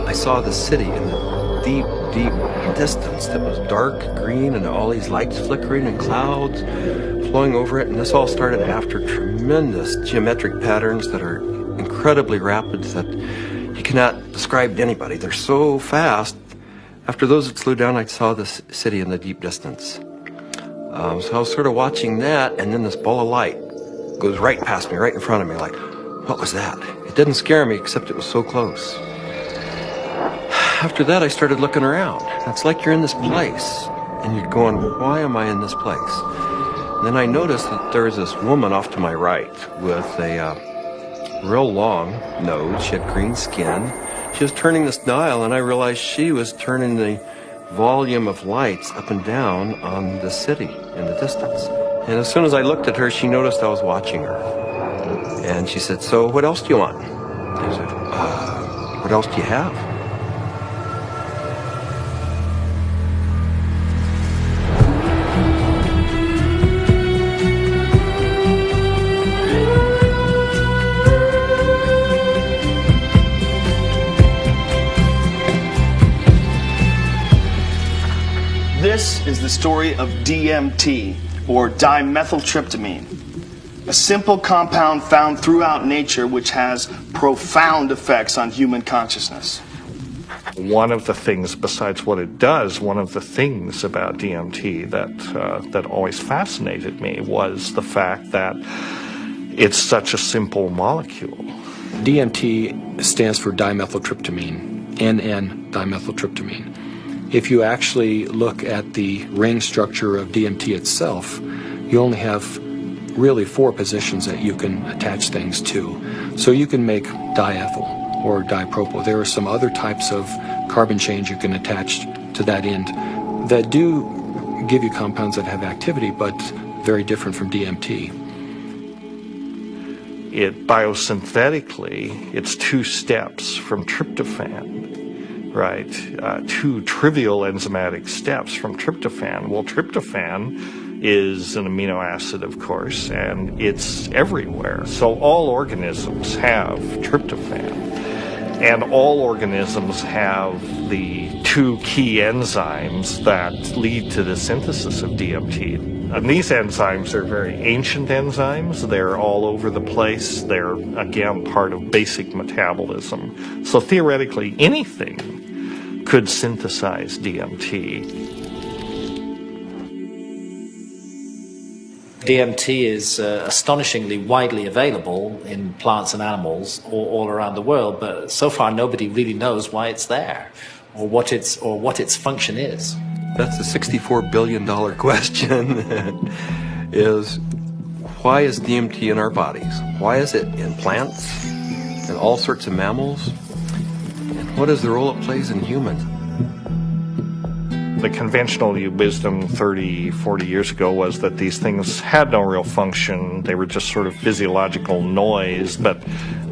I saw the city in the deep, deep distance that was dark green and all these lights flickering and clouds flowing over it. And this all started after tremendous geometric patterns that are incredibly rapid that you cannot describe to anybody. They're so fast. After those had slowed down, I saw this city in the deep distance. So I was sort of watching that, and then this ball of light goes right past me, right in front of me, like, what was that? It didn't scare me, except it was so close. After that, I started looking around. It's like you're in this place, and you're going, why am I in this place? And then I noticed that there was this woman off to my right with a real long nose. She had green skin. She was turning this dial, and I realized she was turning the volume of lights up and down on the city in the distance. And as soon as I looked at her, she noticed I was watching her. And she said, so what else do you want? I said, what else do you have? This is the story of DMT, or dimethyltryptamine, a simple compound found throughout nature which has profound effects on human consciousness. One of the things, besides what it does, one of the things about DMT that always fascinated me was the fact that it's such a simple molecule. DMT stands for dimethyltryptamine, NN dimethyltryptamine. If you actually look at the ring structure of DMT itself, you only have really 4 positions that you can attach things to. So you can make diethyl or dipropyl. There are some other types of carbon chains you can attach to that end that do give you compounds that have activity, but very different from DMT. It biosynthetically, it's 2 steps from tryptophan. Right, 2 trivial enzymatic steps from tryptophan. Well, tryptophan is an amino acid, of course, and it's everywhere. So all organisms have tryptophan, and all organisms have the 2 key enzymes that lead to the synthesis of DMT. And these enzymes are very ancient enzymes. They're all over the place. They're, again, part of basic metabolism. So theoretically, anything could synthesize DMT. DMT is astonishingly widely available in plants and animals all around the world, but so far nobody really knows why it's there or what its function is. That's the $64 billion question, is why is DMT in our bodies? Why is it in plants and all sorts of mammals? And what is the role it plays in humans? The conventional wisdom 30, 40 years ago was that these things had no real function. They were just sort of physiological noise, but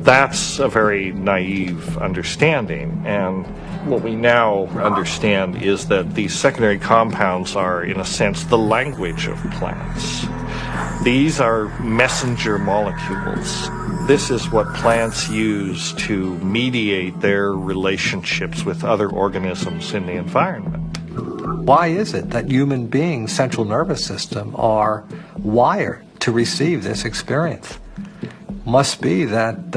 that's a very naive understanding. And what we now understand is that these secondary compounds are, in a sense, the language of plants. These are messenger molecules. This is what plants use to mediate their relationships with other organisms in the environment. Why is it that human beings' central nervous system are wired to receive this experience? Must be that,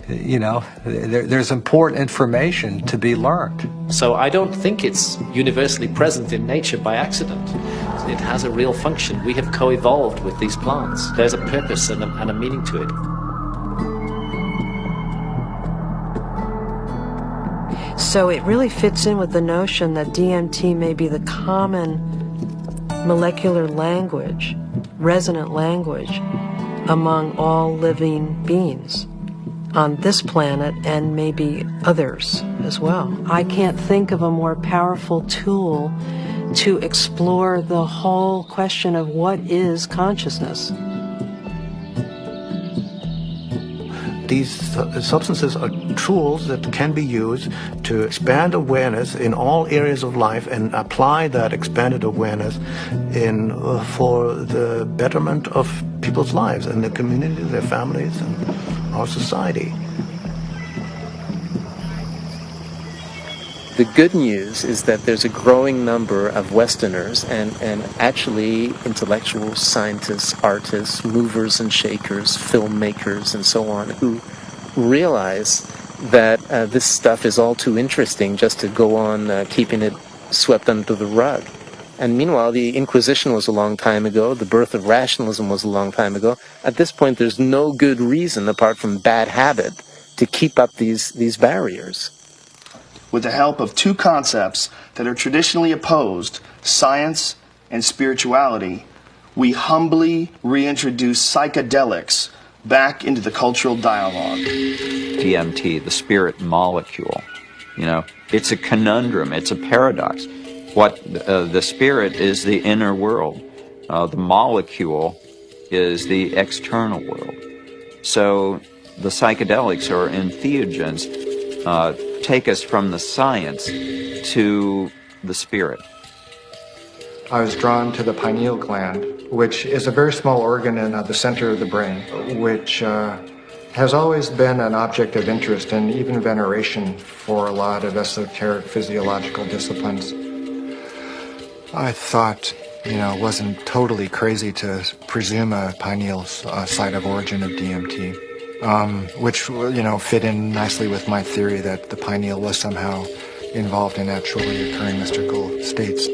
there's important information to be learned. So I don't think it's universally present in nature by accident. It has a real function. We have co-evolved with these plants. There's a purpose and a meaning to it. So it really fits in with the notion that DMT may be the common molecular language, resonant language, among all living beings on this planet and maybe others as well. I can't think of a more powerful tool to explore the whole question of what is consciousness. These substances are tools that can be used to expand awareness in all areas of life and apply that expanded awareness for the betterment of people's lives and their community, their families, and our society. The good news is that there's a growing number of Westerners and actually intellectuals, scientists, artists, movers and shakers, filmmakers, and so on, who realize that this stuff is all too interesting just to go on keeping it swept under the rug. And meanwhile, the Inquisition was a long time ago. The birth of rationalism was a long time ago. At this point, there's no good reason, apart from bad habit, to keep up these barriers. With the help of two concepts that are traditionally opposed, science and spirituality, we humbly reintroduce psychedelics back into the cultural dialogue. DMT, the spirit molecule, it's a conundrum, it's a paradox. What the spirit is the inner world, the molecule is the external world. So the psychedelics or entheogens take us from the science to the spirit. I was drawn to the pineal gland, which is a very small organ in the center of the brain, which has always been an object of interest and even veneration for a lot of esoteric physiological disciplines. I thought, it wasn't totally crazy to presume a pineal site of origin of DMT. Which, fit in nicely with my theory that the pineal was somehow involved in naturally occurring mystical states.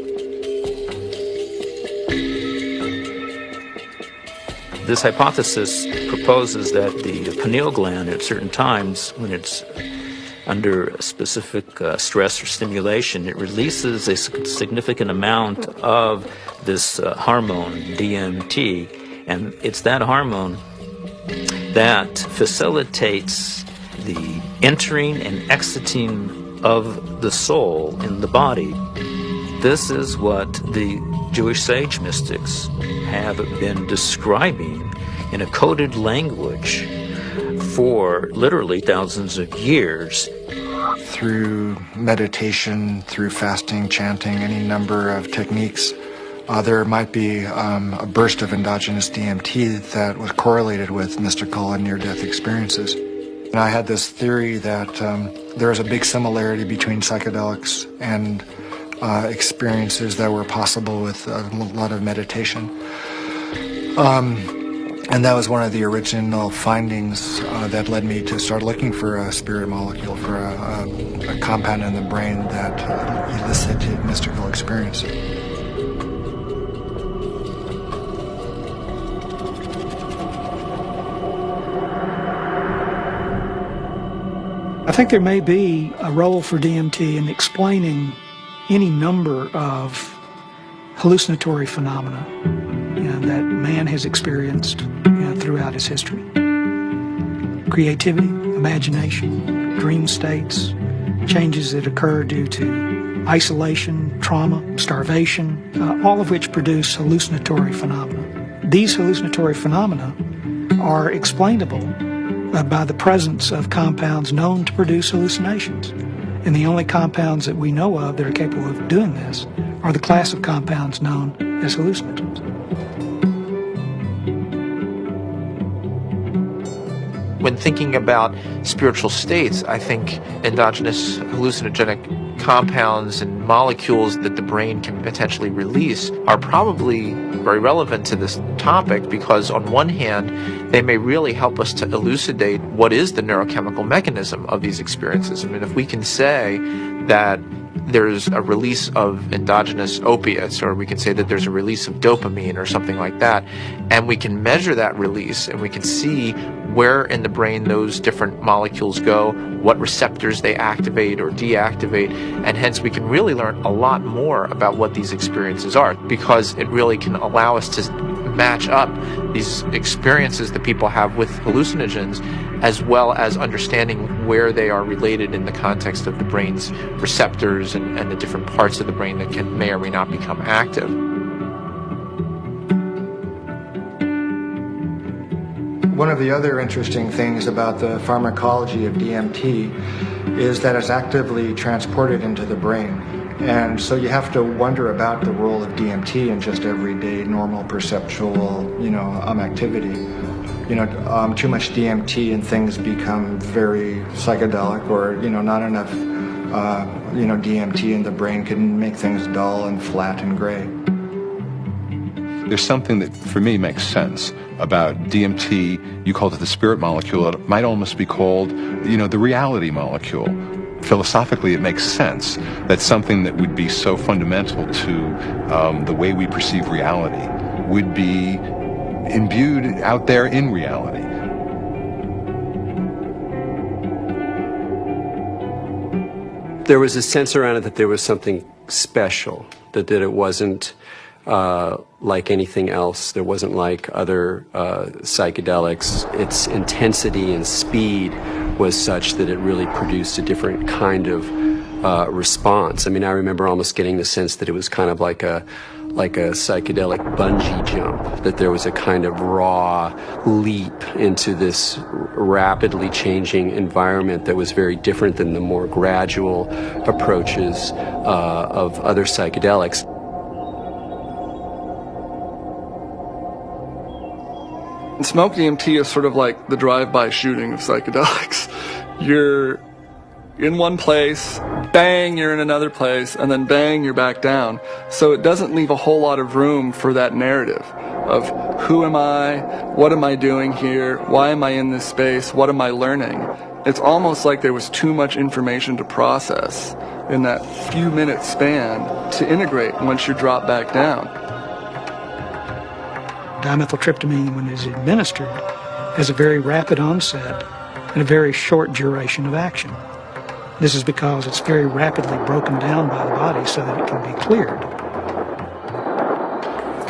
This hypothesis proposes that the pineal gland at certain times, when it's under a specific stress or stimulation, it releases a significant amount of this hormone, DMT, and it's that hormone that facilitates the entering and exiting of the soul in the body. This is what the Jewish sage mystics have been describing in a coded language for literally thousands of years. Through meditation, through fasting, chanting, any number of techniques, there might be a burst of endogenous DMT that was correlated with mystical and near-death experiences. And I had this theory that there is a big similarity between psychedelics and experiences that were possible with a lot of meditation. And that was one of the original findings that led me to start looking for a spirit molecule, for a compound in the brain that elicited mystical experience. I think there may be a role for DMT in explaining any number of hallucinatory phenomena that man has experienced throughout his history. Creativity, imagination, dream states, changes that occur due to isolation, trauma, starvation, all of which produce hallucinatory phenomena. These hallucinatory phenomena are explainable by the presence of compounds known to produce hallucinations. And the only compounds that we know of that are capable of doing this are the class of compounds known as hallucinogens. When thinking about spiritual states, I think endogenous hallucinogenic compounds and molecules that the brain can potentially release are probably very relevant to this topic, because on one hand, they may really help us to elucidate what is the neurochemical mechanism of these experiences. I mean, if we can say that there's a release of endogenous opiates, or we can say that there's a release of dopamine or something like that, and we can measure that release and we can see where in the brain those different molecules go, what receptors they activate or deactivate, and hence we can really learn a lot more about what these experiences are, because it really can allow us to match up these experiences that people have with hallucinogens, as well as understanding where they are related in the context of the brain's receptors and the different parts of the brain that may or may not become active. One of the other interesting things about the pharmacology of DMT is that it's actively transported into the brain. And so you have to wonder about the role of DMT in just everyday, normal, perceptual, activity. Too much DMT and things become very psychedelic, or, not enough, DMT in the brain can make things dull and flat and gray. There's something that, for me, makes sense about DMT. You called it the spirit molecule. It might almost be called, the reality molecule. Philosophically, it makes sense that something that would be so fundamental to the way we perceive reality would be imbued out there in reality. There was a sense around it that there was something special, that it wasn't like anything else. There wasn't like other psychedelics. Its intensity and speed was such that it really produced a different kind of response. I mean, I remember almost getting the sense that it was kind of like a psychedelic bungee jump, that there was a kind of raw leap into this rapidly changing environment that was very different than the more gradual approaches of other psychedelics. Smoke DMT is sort of like the drive-by shooting of psychedelics. You're in one place, bang, you're in another place, and then bang, you're back down. So it doesn't leave a whole lot of room for that narrative of who am I, what am I doing here, why am I in this space, what am I learning? It's almost like there was too much information to process in that few minute span to integrate once you drop back down. Dimethyltryptamine, when it is administered, has a very rapid onset and a very short duration of action. This is because it's very rapidly broken down by the body so that it can be cleared.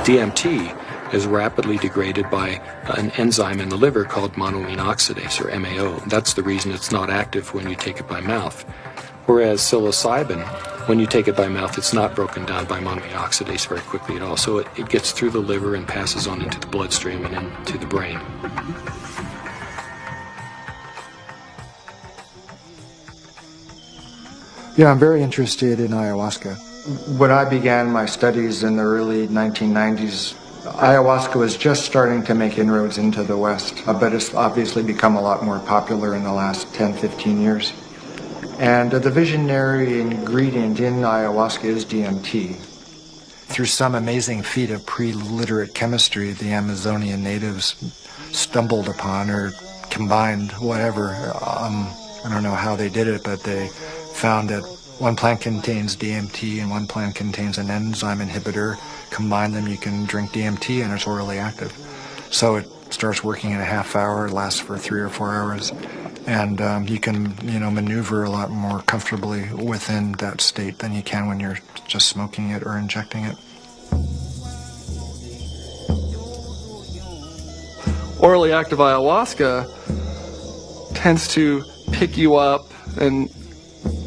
DMT is rapidly degraded by an enzyme in the liver called monoamine oxidase, or MAO. That's the reason it's not active when you take it by mouth. Whereas psilocybin, when you take it by mouth, it's not broken down by monoamine oxidase very quickly at all. So it gets through the liver and passes on into the bloodstream and into the brain. Yeah, I'm very interested in ayahuasca. When I began my studies in the early 1990s, ayahuasca was just starting to make inroads into the West, but it's obviously become a lot more popular in the last 10, 15 years. And the visionary ingredient in ayahuasca is DMT. Through some amazing feat of pre-literate chemistry, the Amazonian natives stumbled upon or combined whatever. I don't know how they did it, but they found that one plant contains DMT and one plant contains an enzyme inhibitor. Combine them, you can drink DMT and it's orally active. So it starts working in a half hour, lasts for 3 or 4 hours. And you can, maneuver a lot more comfortably within that state than you can when you're just smoking it or injecting it. Orally active ayahuasca tends to pick you up and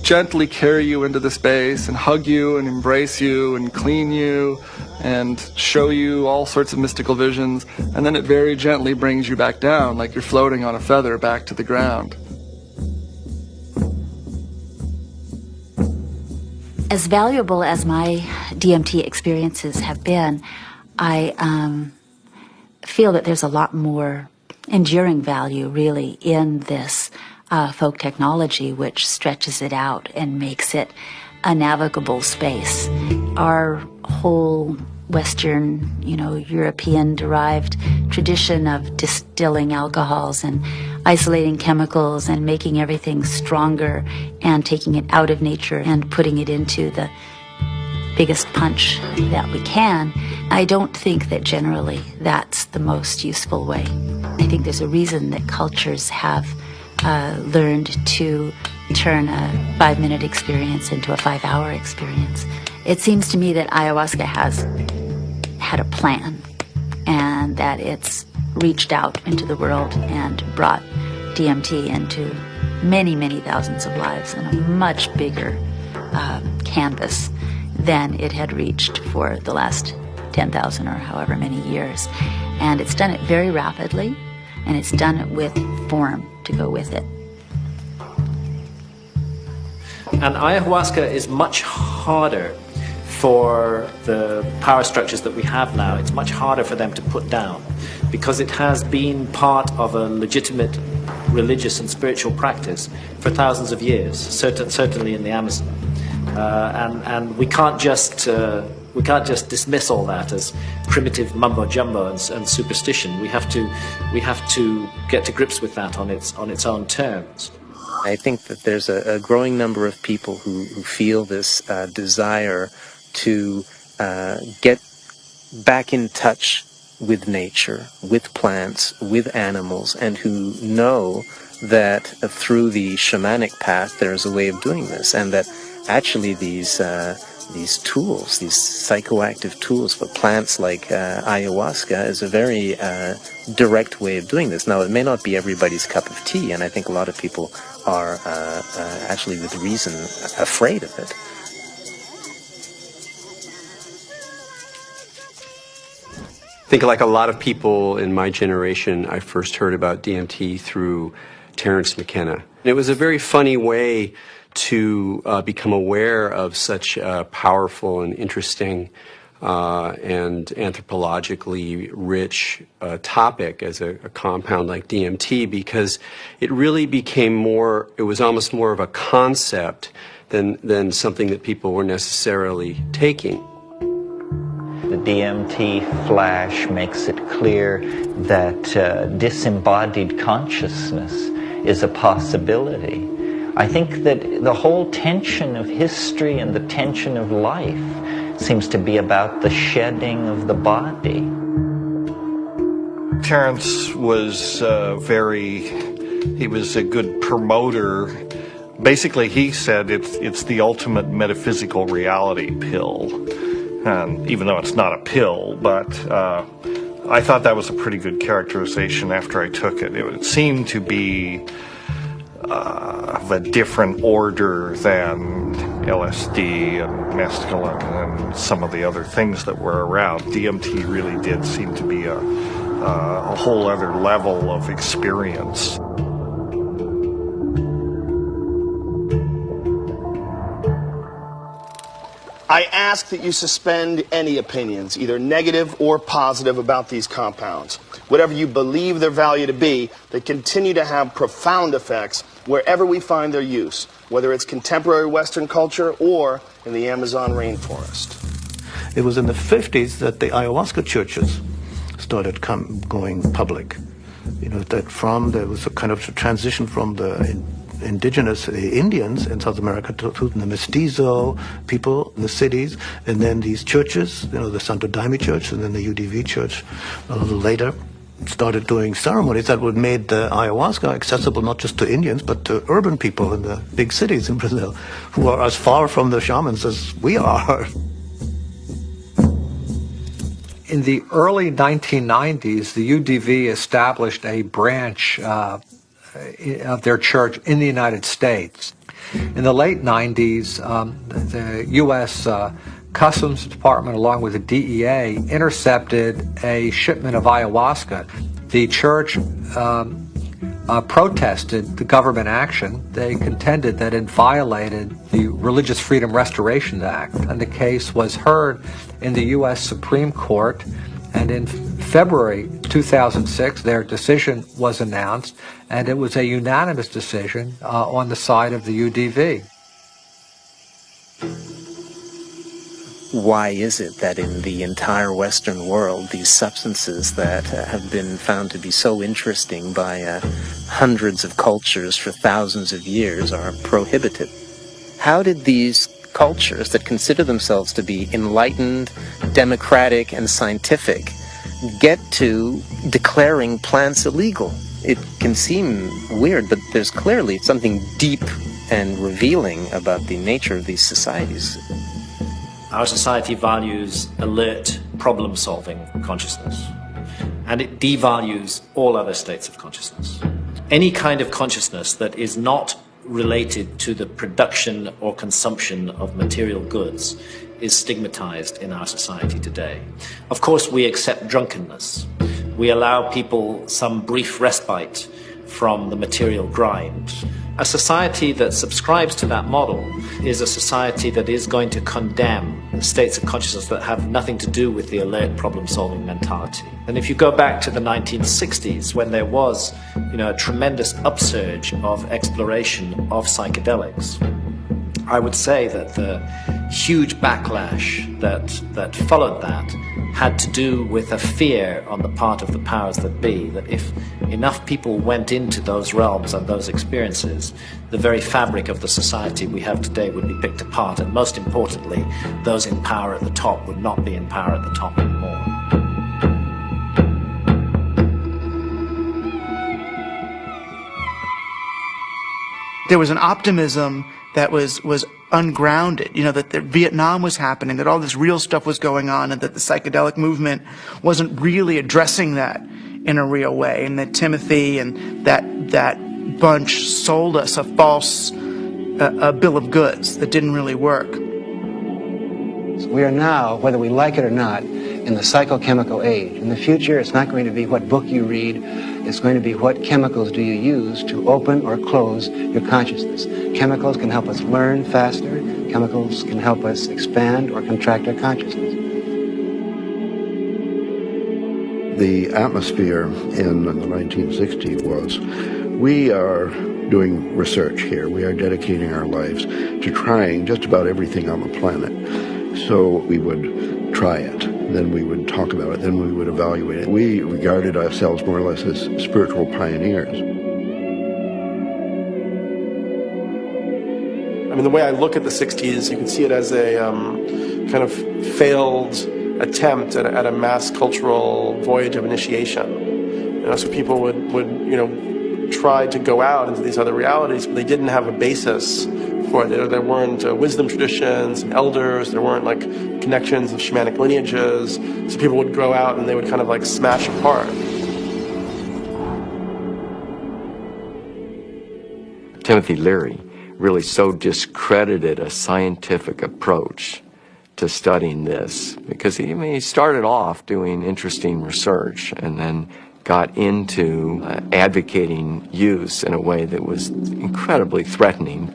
gently carry you into the space and hug you and embrace you and clean you and show you all sorts of mystical visions, and then it very gently brings you back down like you're floating on a feather back to the ground. As valuable as my DMT experiences have been, I feel that there's a lot more enduring value really in this folk technology, which stretches it out and makes it a navigable space. Our whole Western, European-derived tradition of distilling alcohols and isolating chemicals and making everything stronger and taking it out of nature and putting it into the biggest punch that we can, I don't think that generally that's the most useful way. I think there's a reason that cultures have learned to turn a 5-minute experience into a 5-hour experience. It seems to me that ayahuasca has had a plan, and that it's reached out into the world and brought DMT into many, many thousands of lives on a much bigger canvas than it had reached for the last 10,000 or however many years. And it's done it very rapidly, and it's done it with form to go with it. And ayahuasca is much harder for the power structures that we have now. It's much harder for them to put down because it has been part of a legitimate religious and spiritual practice for thousands of years, certainly in the Amazon. And we can't just dismiss all that as primitive mumbo jumbo and superstition. We have to get to grips with that on its own terms. I think that there's a growing number of people who feel this desire to get back in touch with nature, with plants, with animals, and who know that through the shamanic path there's a way of doing this, and that actually these tools, these psychoactive tools for plants like ayahuasca is a very direct way of doing this. Now, it may not be everybody's cup of tea, and I think a lot of people are actually with reason afraid of it. I think like a lot of people in my generation, I first heard about DMT through Terence McKenna. It was a very funny way to become aware of such a powerful and interesting and anthropologically rich topic as a compound like DMT, because it really became more, it was almost more of a concept than something that people were necessarily taking. The DMT flash makes it clear that disembodied consciousness is a possibility. I think that the whole tension of history and the tension of life seems to be about the shedding of the body. Terence was he was a good promoter. Basically, he said it's the ultimate metaphysical reality pill. And even though it's not a pill, but I thought that was a pretty good characterization after I took it. It seemed to be of a different order than LSD and mescaline and some of the other things that were around. DMT really did seem to be a whole other level of experience. I ask that you suspend any opinions, either negative or positive, about these compounds. Whatever you believe their value to be, they continue to have profound effects wherever we find their use, whether it's contemporary Western culture or in the Amazon rainforest. It was in the 50s that the ayahuasca churches started going public. You know, that there was a kind of transition from the indigenous Indians in South America to the mestizo people in the cities, and then these churches, you know, the Santo Daime Church and then the UDV Church a little later, started doing ceremonies that would made the ayahuasca accessible not just to Indians but to urban people in the big cities in Brazil, who are as far from the shamans as we are. In the early 1990s, the UDV established a branch of their church in the United States. In the late 90s, the U.S. Customs Department, along with the DEA, intercepted a shipment of ayahuasca. The church protested the government action. They contended that it violated the Religious Freedom Restoration Act, and the case was heard in the U.S. Supreme Court. And in February 2006, their decision was announced, and it was a unanimous decision on the side of the UDV. Why is it that in the entire Western world, these substances that have been found to be so interesting by hundreds of cultures for thousands of years are prohibited? How did these cultures that consider themselves to be enlightened, democratic, and scientific get to declaring plants illegal? It can seem weird, but there's clearly something deep and revealing about the nature of these societies. Our society values alert, problem-solving consciousness, and it devalues all other states of consciousness. Any kind of consciousness that is not related to the production or consumption of material goods is stigmatized in our society today. Of course, we accept drunkenness. We allow people some brief respite from the material grind. A society that subscribes to that model is a society that is going to condemn states of consciousness that have nothing to do with the alert problem-solving mentality. And if you go back to the 1960s, when there was, a tremendous upsurge of exploration of psychedelics, I would say that the huge backlash that followed that had to do with a fear on the part of the powers that be, that if enough people went into those realms and those experiences, the very fabric of the society we have today would be picked apart, and most importantly, those in power at the top would not be in power at the top anymore. There was an optimism that was ungrounded, that Vietnam was happening, that all this real stuff was going on, and that the psychedelic movement wasn't really addressing that in a real way, and that Timothy and that bunch sold us a false bill of goods that didn't really work. We are now, whether we like it or not, in the psychochemical age. In the future, it's not going to be what book you read, it's going to be what chemicals do you use to open or close your consciousness. Chemicals can help us learn faster, chemicals can help us expand or contract our consciousness. The atmosphere in the 1960s was, we are doing research here, we are dedicating our lives to trying just about everything on the planet. So we would try it, then we would talk about it, then we would evaluate it. We regarded ourselves more or less as spiritual pioneers. I mean, the way I look at the 60s, you can see it as a kind of failed attempt at a mass cultural voyage of initiation. So people would try to go out into these other realities, but they didn't have a basis for it. There weren't wisdom traditions and elders. There weren't connections of shamanic lineages. So people would go out and they would kind of smash apart. Timothy Leary really so discredited a scientific approach to studying this, because he started off doing interesting research and then got into advocating use in a way that was incredibly threatening.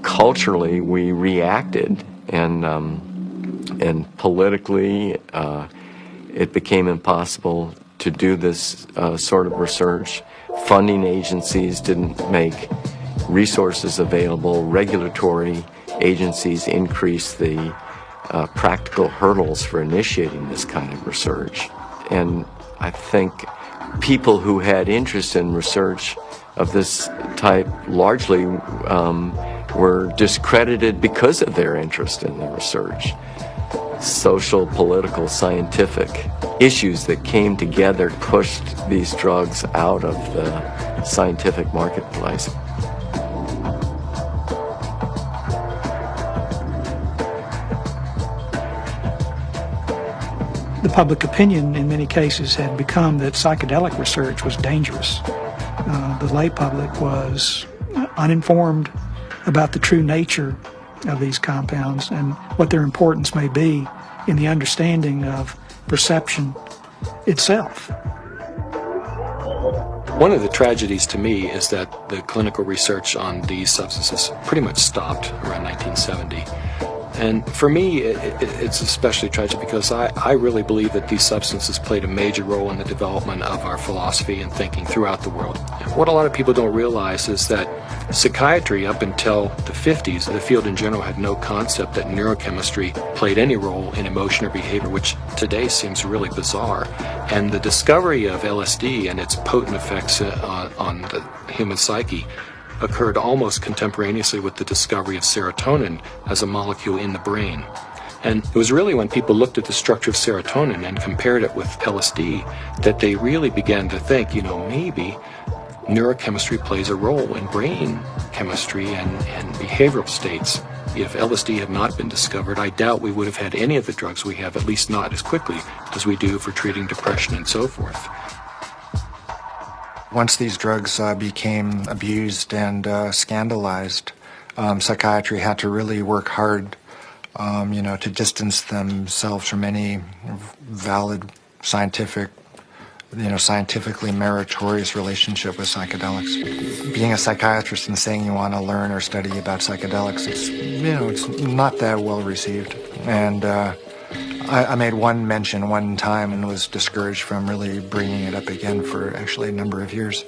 Culturally, we reacted, and politically, it became impossible to do this sort of research. Funding agencies didn't make resources available. Regulatory agencies increased the practical hurdles for initiating this kind of research. And I think people who had interest in research of this type largely were discredited because of their interest in the research. Social, political, scientific issues that came together pushed these drugs out of the scientific marketplace. The public opinion in many cases had become that psychedelic research was dangerous. The lay public was uninformed about the true nature of these compounds and what their importance may be in the understanding of perception itself. One of the tragedies to me is that the clinical research on these substances pretty much stopped around 1970. And for me, it's especially tragic because I really believe that these substances played a major role in the development of our philosophy and thinking throughout the world. What a lot of people don't realize is that psychiatry, up until the 50s, the field in general had no concept that neurochemistry played any role in emotion or behavior, which today seems really bizarre. And the discovery of LSD and its potent effects on the human psyche occurred almost contemporaneously with the discovery of serotonin as a molecule in the brain. And it was really when people looked at the structure of serotonin and compared it with LSD that they really began to think, maybe neurochemistry plays a role in brain chemistry and behavioral states. If LSD had not been discovered, I doubt we would have had any of the drugs we have, at least not as quickly as we do for treating depression and so forth. Once these drugs became abused and scandalized, psychiatry had to really work hard, to distance themselves from any valid scientific scientifically meritorious relationship with psychedelics. Being a psychiatrist and saying you want to learn or study about psychedelics, it's not that well received. And I made one mention one time and was discouraged from really bringing it up again for actually a number of years.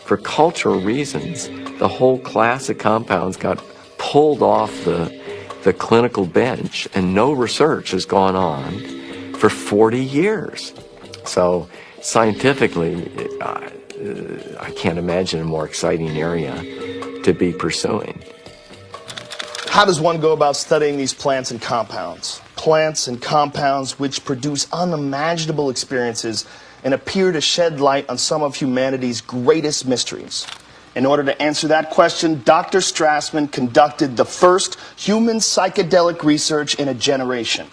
For cultural reasons, the whole class of compounds got pulled off the clinical bench, and no research has gone on for 40 years. So scientifically, I can't imagine a more exciting area to be pursuing. How does one go about studying these plants and compounds? Plants and compounds which produce unimaginable experiences and appear to shed light on some of humanity's greatest mysteries. In order to answer that question, Dr. Strassman conducted the first human psychedelic research in a generation.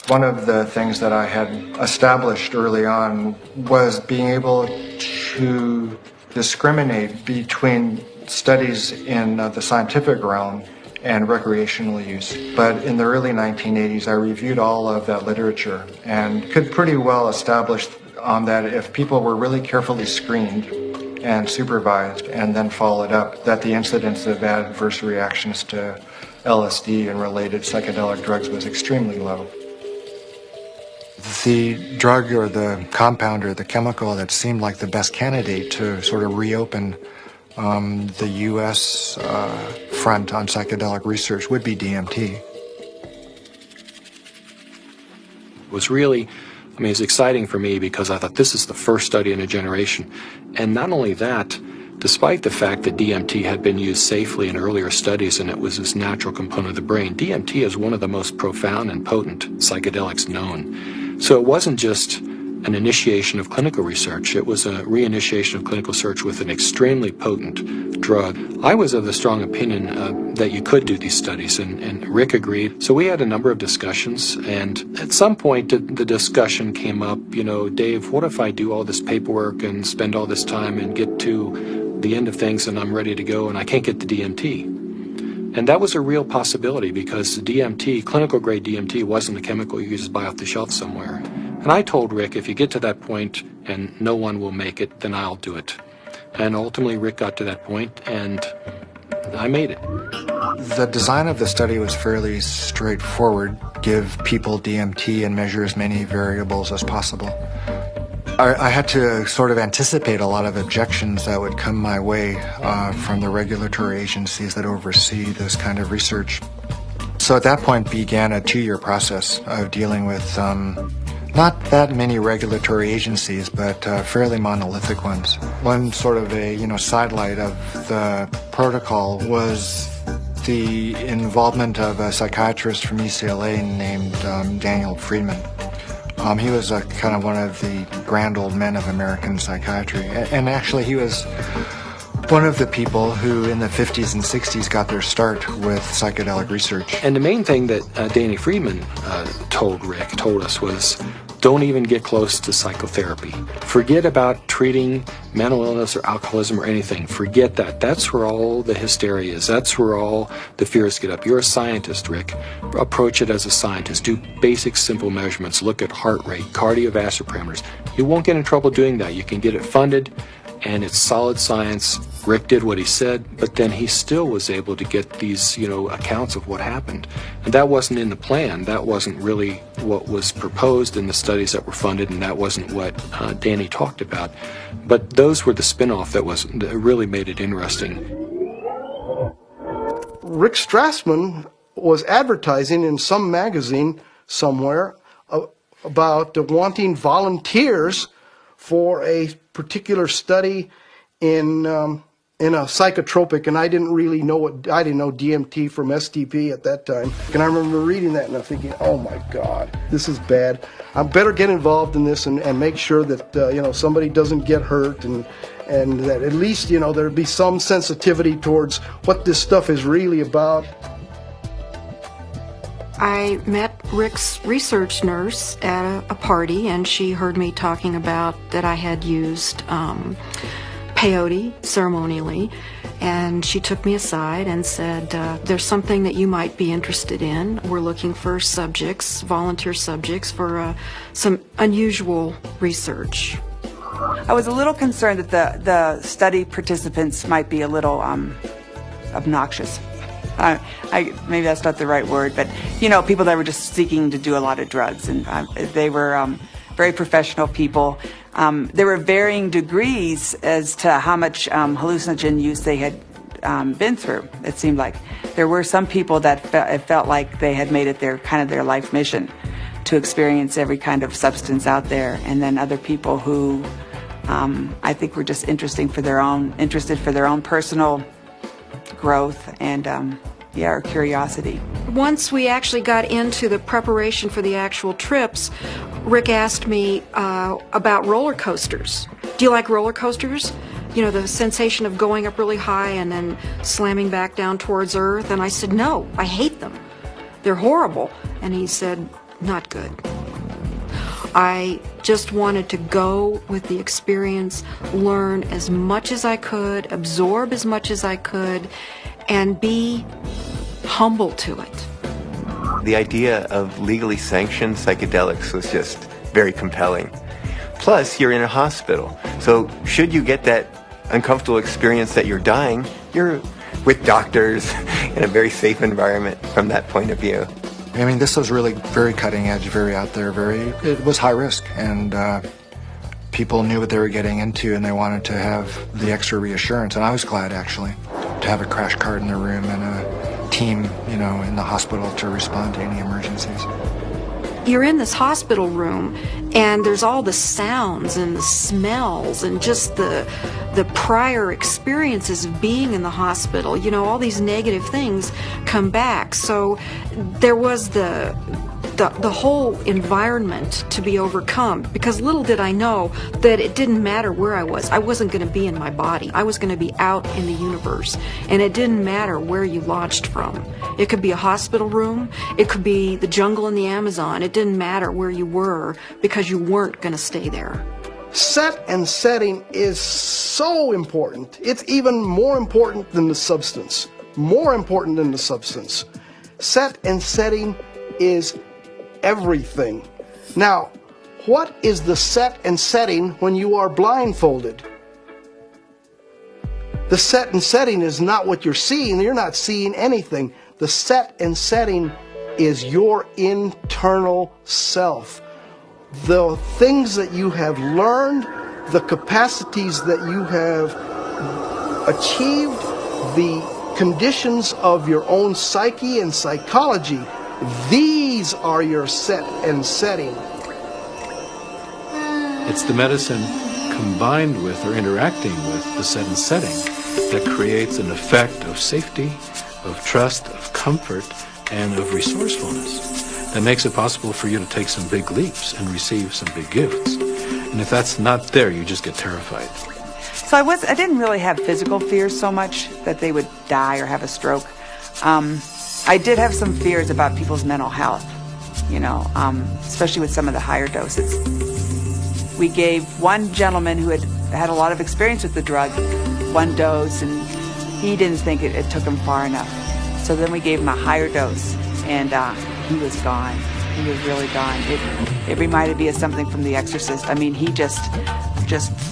One of the things that I had established early on was being able to discriminate between studies in the scientific realm and recreational use. But in the early 1980s, I reviewed all of that literature and could pretty well establish on that if people were really carefully screened and supervised and then followed up, that the incidence of adverse reactions to LSD and related psychedelic drugs was extremely low. The drug or the compound or the chemical that seemed like the best candidate to sort of reopen the U.S. front on psychedelic research would be DMT. It was really, it's exciting for me because I thought this is the first study in a generation. And not only that, despite the fact that DMT had been used safely in earlier studies and it was this natural component of the brain, DMT is one of the most profound and potent psychedelics known. So it wasn't just an initiation of clinical research, it was a reinitiation of clinical research with an extremely potent drug. I was of the strong opinion that you could do these studies, and Rick agreed. So we had a number of discussions, and at some point the discussion came up, Dave, what if I do all this paperwork and spend all this time and get to the end of things and I'm ready to go and I can't get the DMT? And that was a real possibility because DMT, clinical grade DMT, wasn't a chemical you just buy off the shelf somewhere. And I told Rick, if you get to that point and no one will make it, then I'll do it. And ultimately Rick got to that point and I made it. The design of the study was fairly straightforward. Give people DMT and measure as many variables as possible. I had to sort of anticipate a lot of objections that would come my way from the regulatory agencies that oversee this kind of research. So at that point began a 2-year process of dealing with not that many regulatory agencies, but fairly monolithic ones. One sort of a sidelight of the protocol was the involvement of a psychiatrist from UCLA named Daniel Friedman. He was kind of one of the grand old men of American psychiatry, and actually he was one of the people who in the 50s and 60s got their start with psychedelic research. And the main thing that Danny Friedman told us was, don't even get close to psychotherapy. Forget about treating mental illness or alcoholism or anything. Forget that. That's where all the hysteria is. That's where all the fears get up. You're a scientist, Rick. Approach it as a scientist. Do basic, simple measurements. Look at heart rate, cardiovascular parameters. You won't get in trouble doing that. You can get it funded, and it's solid science. Rick did what he said, but then he still was able to get these, accounts of what happened. And that wasn't in the plan. That wasn't really what was proposed in the studies that were funded, and that wasn't what Danny talked about. But those were the spin-off that really made it interesting. Rick Strassman was advertising in some magazine somewhere about wanting volunteers for a particular study in a psychotropic, and I didn't really know I didn't know DMT from STP at that time. And I remember reading that and I'm thinking, oh my God, this is bad. I better get involved in this and make sure that somebody doesn't get hurt and that at least there'd be some sensitivity towards what this stuff is really about. I met Rick's research nurse at a party, and she heard me talking about that I had used peyote ceremonially, and she took me aside and said, there's something that you might be interested in. We're looking for subjects, volunteer subjects, for some unusual research. I was a little concerned that the study participants might be a little obnoxious. Maybe that's not the right word, but you know, people that were just seeking to do a lot of drugs, and they were very professional people. There were varying degrees as to how much hallucinogen use they had been through. It seemed like there were some people that it felt like they had made it their life mission to experience every kind of substance out there, and then other people who I think were just interested for their own personal growth and or curiosity. Once we actually got into the preparation for the actual trips, Rick asked me about roller coasters. Do you like roller coasters? You know, the sensation of going up really high and then slamming back down towards Earth. And I said, no, I hate them. They're horrible. And he said, not good. I just wanted to go with the experience, learn as much as I could, absorb as much as I could, and be humble to it. The idea of legally sanctioned psychedelics was just very compelling. Plus, you're in a hospital, so should you get that uncomfortable experience that you're dying, you're with doctors in a very safe environment from that point of view. I mean, this was really very cutting edge, very out there, it was high risk, and people knew what they were getting into, and they wanted to have the extra reassurance, and I was glad, actually, to have a crash cart in the room and a team, you know, in the hospital to respond to any emergencies. You're in this hospital room, and there's all the sounds and the smells and just the prior experiences of being in the hospital. You know, all these negative things come back. So there was the whole environment to be overcome, because little did I know that it didn't matter where I was. I wasn't going to be in my body. I was going to be out in the universe, and it didn't matter where you launched from. It could be a hospital room, it could be the jungle in the Amazon. It didn't matter where you were, because you weren't going to stay there. Set and setting is so important. It's even more important than the substance. More important than the substance. Set and setting is everything. Now, what is the set and setting when you are blindfolded? The set and setting is not what you're seeing. You're not seeing anything. The set and setting is your internal self. The things that you have learned, the capacities that you have achieved, the conditions of your own psyche and psychology, these are your set and setting. It's the medicine combined with or interacting with the set and setting that creates an effect of safety, of trust, of comfort, and of resourcefulness that makes it possible for you to take some big leaps and receive some big gifts. And if that's not there, you just get terrified. So I didn't really have physical fears so much that they would die or have a stroke. I did have some fears about people's mental health, you know, especially with some of the higher doses. We gave one gentleman who had a lot of experience with the drug one dose, and he didn't think it took him far enough. So then we gave him a higher dose, and he was gone. He was really gone. It reminded me of something from The Exorcist. I mean, he just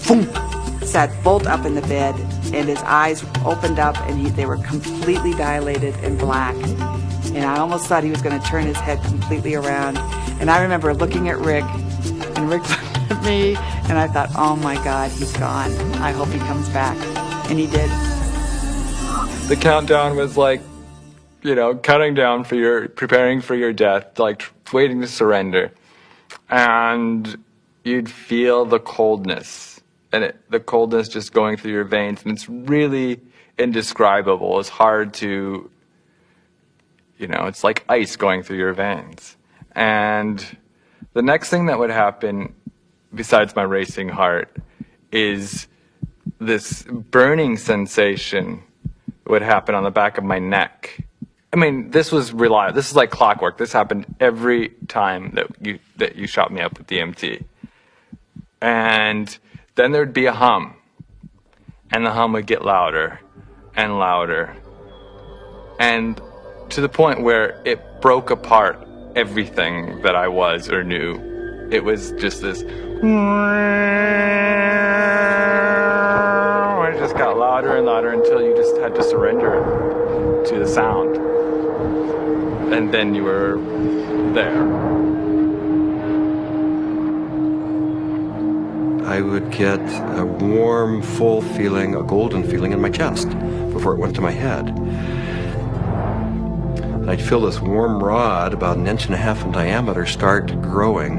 boom, sat bolt up in the bed, and his eyes opened up, and they were completely dilated and black. And I almost thought he was going to turn his head completely around. And I remember looking at Rick, and Rick looked at me, and I thought, oh my God, he's gone. I hope he comes back. And he did. The countdown was like, you know, counting down preparing for your death, like waiting to surrender. And you'd feel the coldness, and the coldness just going through your veins, and it's really indescribable. It's hard to, you know, it's like ice going through your veins. And the next thing that would happen, besides my racing heart, is this burning sensation would happen on the back of my neck. I mean, this was reliable. This is like clockwork. This happened every time that you shot me up with DMT. And then there'd be a hum, and the hum would get louder and louder, and to the point where it broke apart everything that I was or knew. It was just this. turn louder until you just had to surrender to the sound. And then you were there. I would get a warm, full feeling, a golden feeling in my chest before it went to my head. And I'd feel this warm rod, about 1.5 inches in diameter, start growing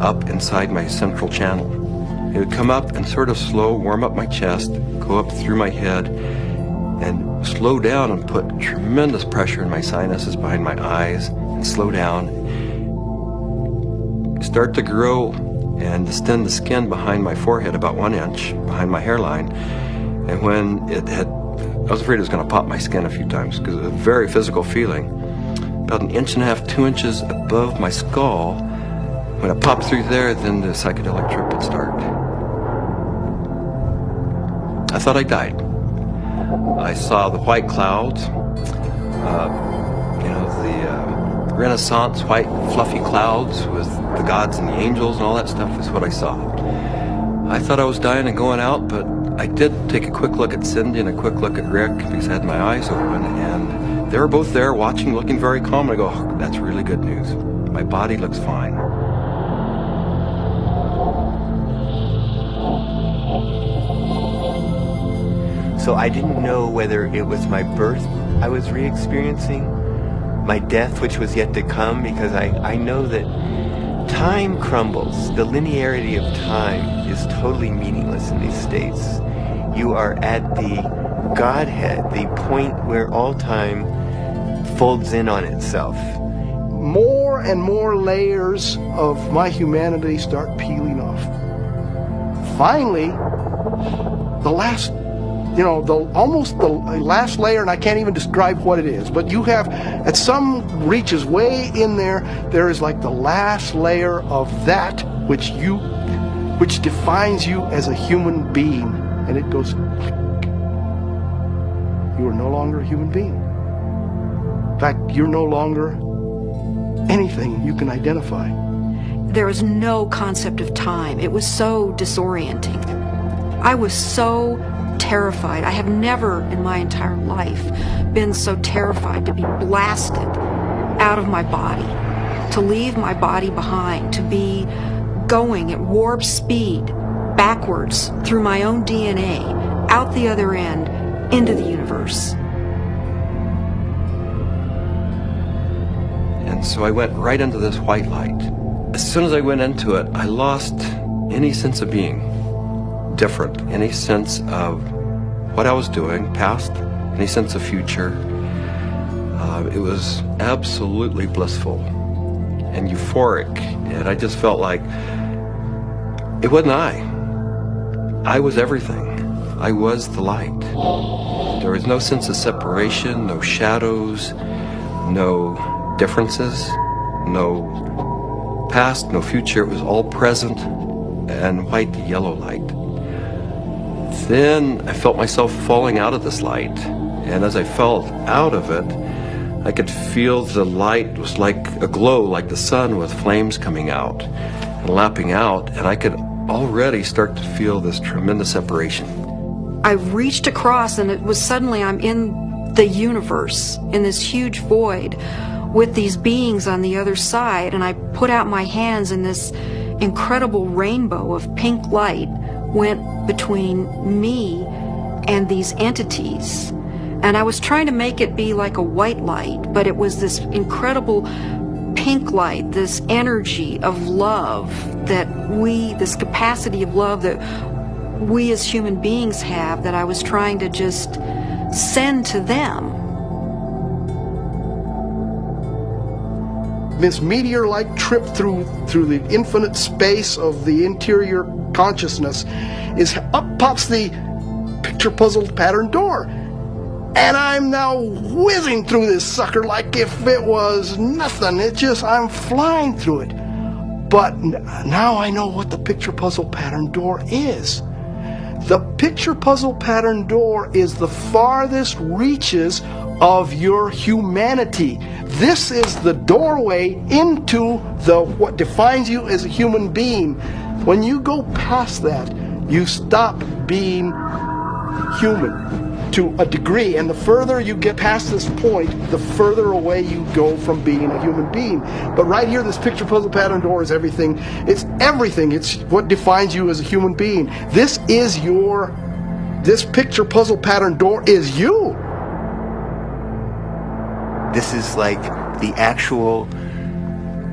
up inside my central channel. It would come up and sort of slow, warm up my chest, go up through my head, and slow down and put tremendous pressure in my sinuses behind my eyes, and slow down, start to grow and distend the skin behind my forehead about 1 inch, behind my hairline. And when it had, I was afraid it was going to pop my skin a few times because it was a very physical feeling. About 1.5 inches, 2 inches above my skull, when it popped through there, then the psychedelic trip would start. I thought I died. I saw the white clouds, the Renaissance white fluffy clouds with the gods and the angels and all that stuff is what I saw. I thought I was dying and going out, but I did take a quick look at Cindy and a quick look at Rick because I had my eyes open, and they were both there watching, looking very calm. I go, oh, that's really good news. My body looks fine. So I didn't know whether it was my birth I was re-experiencing, my death which was yet to come, because I know that time crumbles. The linearity of time is totally meaningless in these states. You are at the Godhead, the point where all time folds in on itself. More and more layers of my humanity start peeling off. Finally, the last almost the last layer, and I can't even describe what it is, but you have, at some reaches way in there, there is like the last layer of that which defines you as a human being, and it goes, you are no longer a human being. In fact, you're no longer anything you can identify. There was no concept of time. It was so disorienting. I was so terrified. I have never in my entire life been so terrified to be blasted out of my body, to leave my body behind, to be going at warp speed backwards through my own DNA, out the other end, into the universe. And so I went right into this white light. As soon as I went into it, I lost any sense of being different, any sense of what I was doing, past, any sense of future. It was absolutely blissful and euphoric, and I just felt like it wasn't I. I was everything. I was the light. There was no sense of separation, no shadows, no differences, no past, no future. It was all present and white, yellow light. Then I felt myself falling out of this light, and as I fell out of it, I could feel the light was like a glow, like the sun with flames coming out and lapping out, and I could already start to feel this tremendous separation. I reached across, and it was suddenly I'm in the universe, in this huge void, with these beings on the other side, and I put out my hands, and this incredible rainbow of pink light went between me and these entities. And I was trying to make it be like a white light, but it was this incredible pink light, this energy of love this capacity of love that we as human beings have, that I was trying to just send to them. This meteor-like trip through the infinite space of the interior consciousness is up pops the picture puzzle pattern door, and I'm now whizzing through this sucker like if it was nothing. I'm flying through it. But now I know what the picture puzzle pattern door is. The picture puzzle pattern door is the farthest reaches of your humanity. This is the doorway into what defines you as a human being. When you go past that, you stop being human to a degree, and the further you get past this point, the further away you go from being a human being. But right here, this picture puzzle pattern door is everything. It's everything. It's what defines you as a human being. This picture puzzle pattern door is you. This is like the actual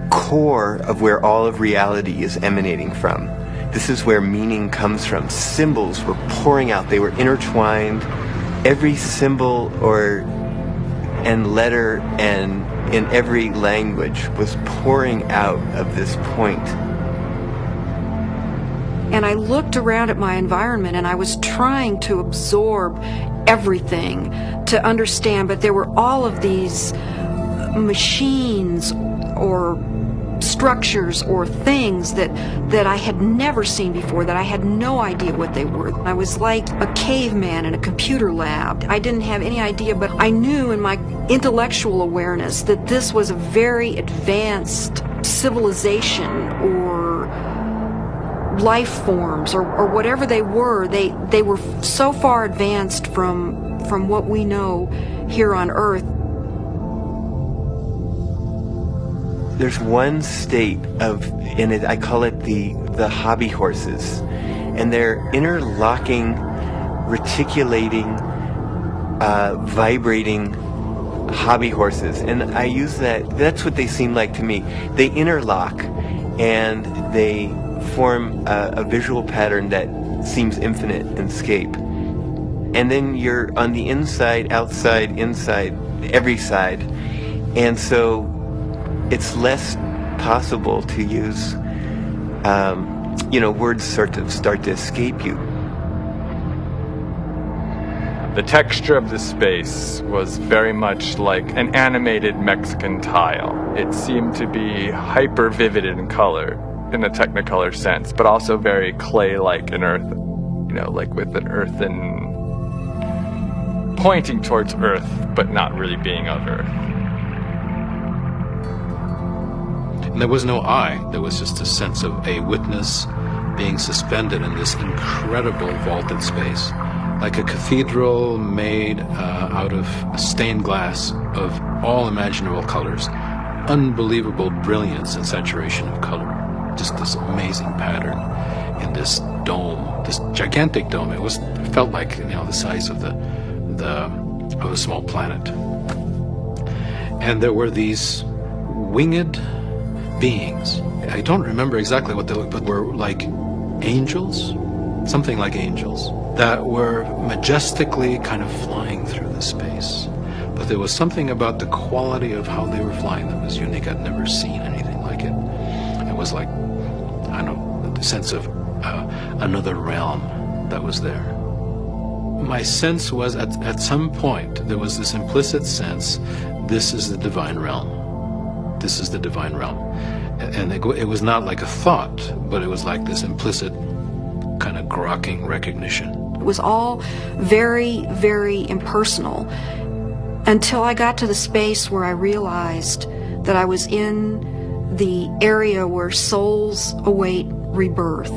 core of where all of reality is emanating from. This is where meaning comes from. Symbols were pouring out. They were intertwined. Every symbol and letter and in every language was pouring out of this point. And I looked around at my environment and I was trying to absorb everything, to understand, but there were all of these machines or structures or things that I had never seen before, that I had no idea what they were. I was like a caveman in a computer lab. I didn't have any idea, but I knew in my intellectual awareness that this was a very advanced civilization or life forms or whatever they were. They were so far advanced from what we know here on Earth. There's one state in it, I call it the hobby horses, and they're interlocking, reticulating, vibrating hobby horses, and I use that's what they seem like to me. They interlock and they form a visual pattern that seems infinite in scape. And then you're on the inside, outside, inside, every side, and so it's less possible to use, words sort of start to escape you. The texture of the space was very much like an animated Mexican tile. It seemed to be hyper vivid in color, in a Technicolor sense, but also very clay-like in earth, like with an earthen pointing towards earth, but not really being of earth. And there was no I. There was just a sense of a witness being suspended in this incredible vaulted space, like a cathedral made out of stained glass of all imaginable colors, unbelievable brilliance and saturation of color. Just this amazing pattern in this dome, this gigantic dome. It felt like the size of a small planet. And there were these winged beings. I don't remember exactly what they looked, but were like angels, something like angels, that were majestically kind of flying through the space. But there was something about the quality of how they were flying that was unique. I'd never seen anything like it. It was like, I don't know, the sense of another realm that was there. My sense was at some point there was this implicit sense, this is the divine realm. This is the divine realm. And it was not like a thought, but it was like this implicit kind of grokking recognition. It was all very, very impersonal until I got to the space where I realized that I was in the area where souls await rebirth.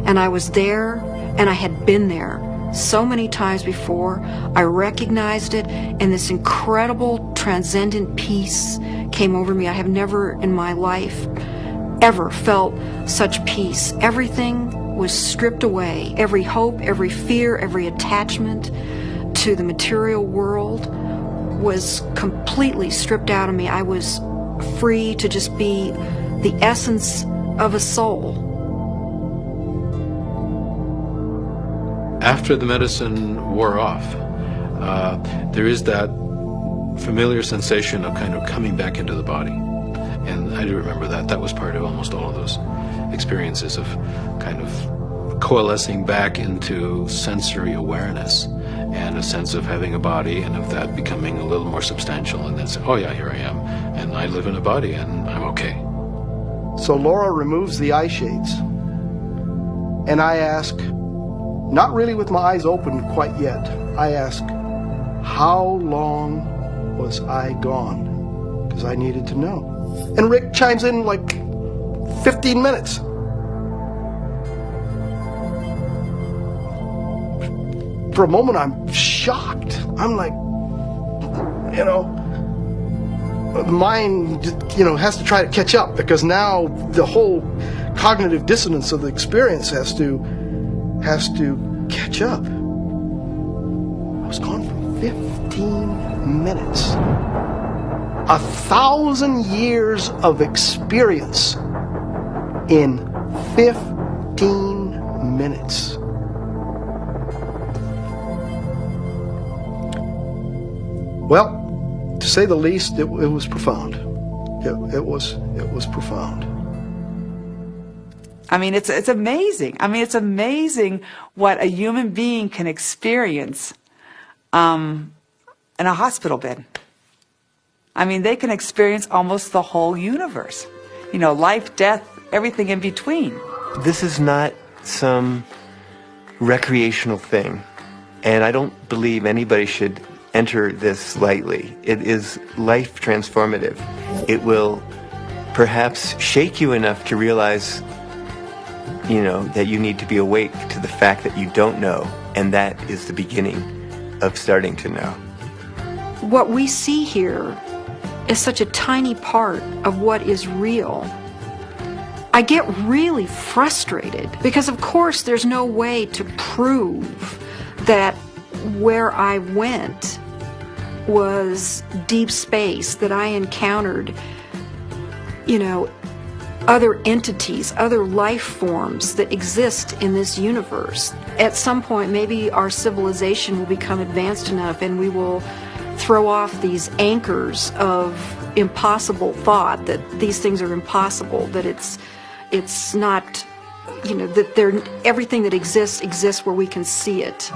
And I was there, and I had been there so many times before. I recognized it, and this incredible transcendent peace came over me. I have never in my life ever felt such peace. Everything was stripped away. Every hope, every fear, every attachment to the material world was completely stripped out of me. I was free to just be the essence of a soul. After the medicine wore off, there is that familiar sensation of kind of coming back into the body. And I do remember that. That was part of almost all of those experiences of kind of coalescing back into sensory awareness and a sense of having a body and of that becoming a little more substantial, and then say, oh yeah, here I am, and I live in a body and I'm okay. So Laura removes the eye shades, and I ask, not really with my eyes open quite yet, I ask, how long was I gone? Because I needed to know. And Rick chimes in like 15 minutes. for a moment, I'm shocked. I'm like, you know, the mind, you know, has to try to catch up, because now the whole cognitive dissonance of the experience has to catch up. I was gone for 15 minutes. 1,000 years of experience in 15 minutes. Well, to say the least, it was profound. It was profound. I mean, it's amazing. I mean, it's amazing what a human being can experience in a hospital bed. I mean, they can experience almost the whole universe. You know, life, death, everything in between. This is not some recreational thing, and I don't believe anybody should enter this lightly. It is life transformative. It will perhaps shake you enough to realize, you know, that you need to be awake to the fact that you don't know, and that is the beginning of starting to know. What we see here is such a tiny part of what is real. I get really frustrated because, of course, there's no way to prove that where I went was deep space, that I encountered, you know, other entities, other life forms that exist in this universe. At some point, maybe our civilization will become advanced enough and we will throw off these anchors of impossible thought, that these things are impossible, that it's not, you know, that everything that exists where we can see it.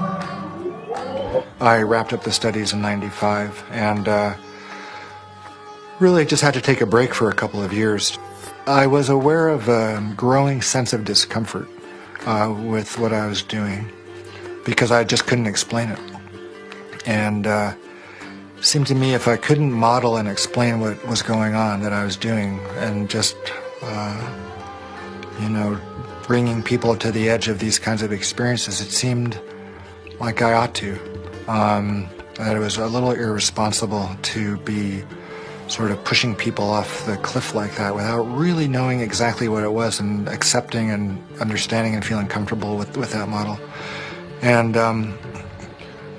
I wrapped up the studies in '95 and really just had to take a break for a couple of years. I was aware of a growing sense of discomfort with what I was doing because I just couldn't explain it. And it seemed to me if I couldn't model and explain what was going on that I was doing and just, you know, bringing people to the edge of these kinds of experiences, it seemed like I ought to. That it was a little irresponsible to be sort of pushing people off the cliff like that without really knowing exactly what it was and accepting and understanding and feeling comfortable with that model. And,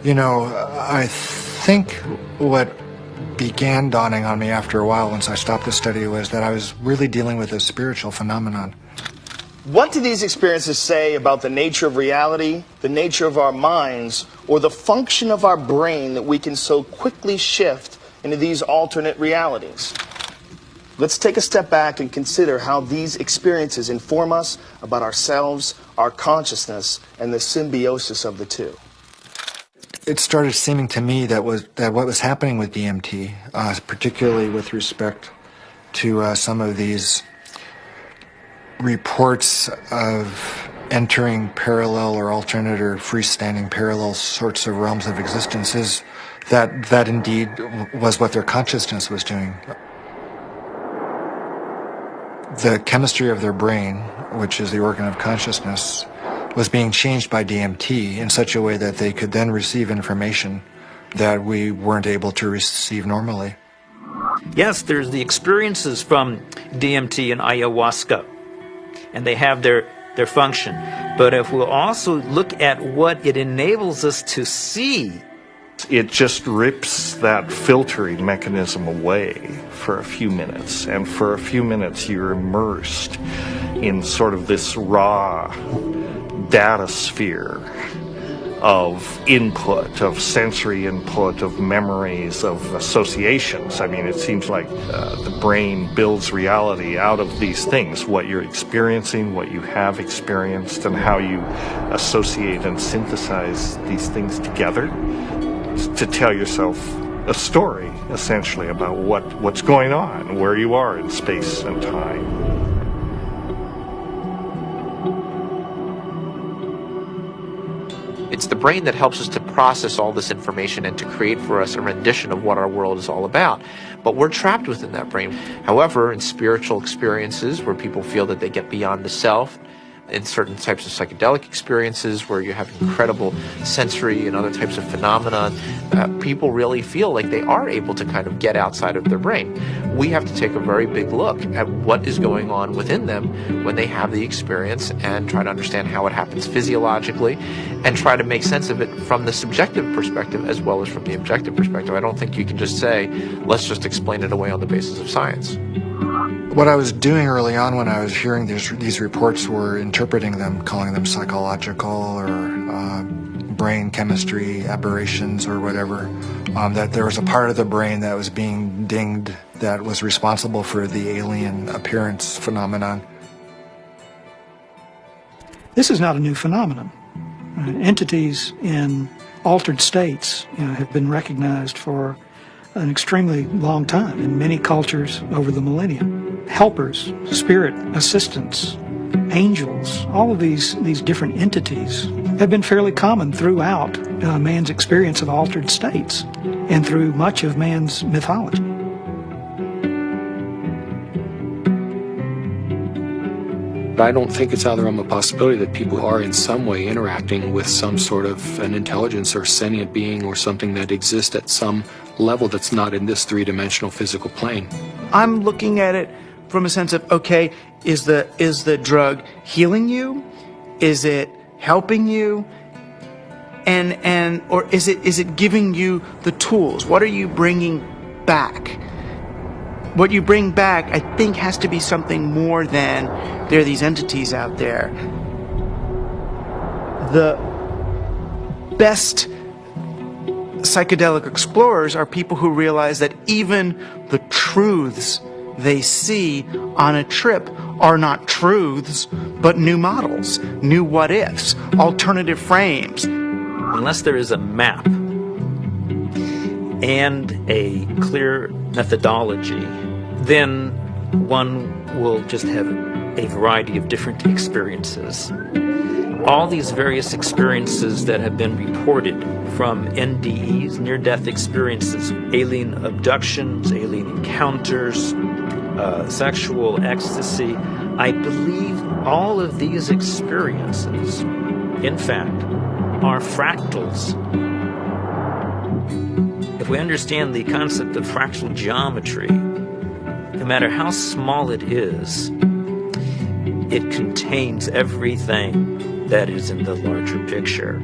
you know, I think what began dawning on me after a while once I stopped the study was that I was really dealing with a spiritual phenomenon. What do these experiences say about the nature of reality, the nature of our minds, or the function of our brain that we can so quickly shift into these alternate realities? Let's take a step back and consider how these experiences inform us about ourselves, our consciousness, and the symbiosis of the two. It started seeming to me that what was happening with DMT, particularly with respect to some of these reports of entering parallel or alternate or freestanding parallel sorts of realms of existences, that indeed was what their consciousness was doing. The chemistry of their brain, which is the organ of consciousness, was being changed by DMT in such a way that they could then receive information that we weren't able to receive normally. Yes, there's the experiences from DMT and ayahuasca, and they have their function. But if we'll also look at what it enables us to see, it just rips that filtering mechanism away for a few minutes, and for a few minutes you're immersed in sort of this raw data sphere of input, of sensory input, of memories, of associations. I mean, it seems like the brain builds reality out of these things, what you're experiencing, what you have experienced, and how you associate and synthesize these things together to tell yourself a story, essentially, about what's going on, where you are in space and time. It's the brain that helps us to process all this information and to create for us a rendition of what our world is all about. But we're trapped within that brain. However, in spiritual experiences where people feel that they get beyond the self, in certain types of psychedelic experiences where you have incredible sensory and other types of phenomena, people really feel like they are able to kind of get outside of their brain. We have to take a very big look at what is going on within them when they have the experience and try to understand how it happens physiologically and try to make sense of it from the subjective perspective as well as from the objective perspective. I don't think you can just say, let's just explain it away on the basis of science. What I was doing early on when I was hearing these reports were interpreting them, calling them psychological or brain chemistry aberrations or whatever, that there was a part of the brain that was being dinged that was responsible for the alien appearance phenomenon. This is not a new phenomenon. Entities in altered states have been recognized for an extremely long time in many cultures over the millennium. Helpers, spirit assistants, angels, all of these different entities have been fairly common throughout man's experience of altered states and through much of man's mythology. I don't think it's out of the realm of possibility that people are in some way interacting with some sort of an intelligence or sentient being or something that exists at some level that's not in this three-dimensional physical plane. I'm looking at it from a sense of, okay, is the drug healing you? Is it helping you? Or is it giving you the tools? What are you bringing back? What you bring back, I think, has to be something more than there are these entities out there. The best psychedelic explorers are people who realize that even the truths they see on a trip are not truths, but new models, new what-ifs, alternative frames. Unless there is a map and a clear methodology, then one will just have a variety of different experiences. All these various experiences that have been reported from NDEs, near-death experiences, alien abductions, alien encounters, sexual ecstasy, I believe all of these experiences, in fact, are fractals. If we understand the concept of fractal geometry, no matter how small it is, it contains everything that is in the larger picture.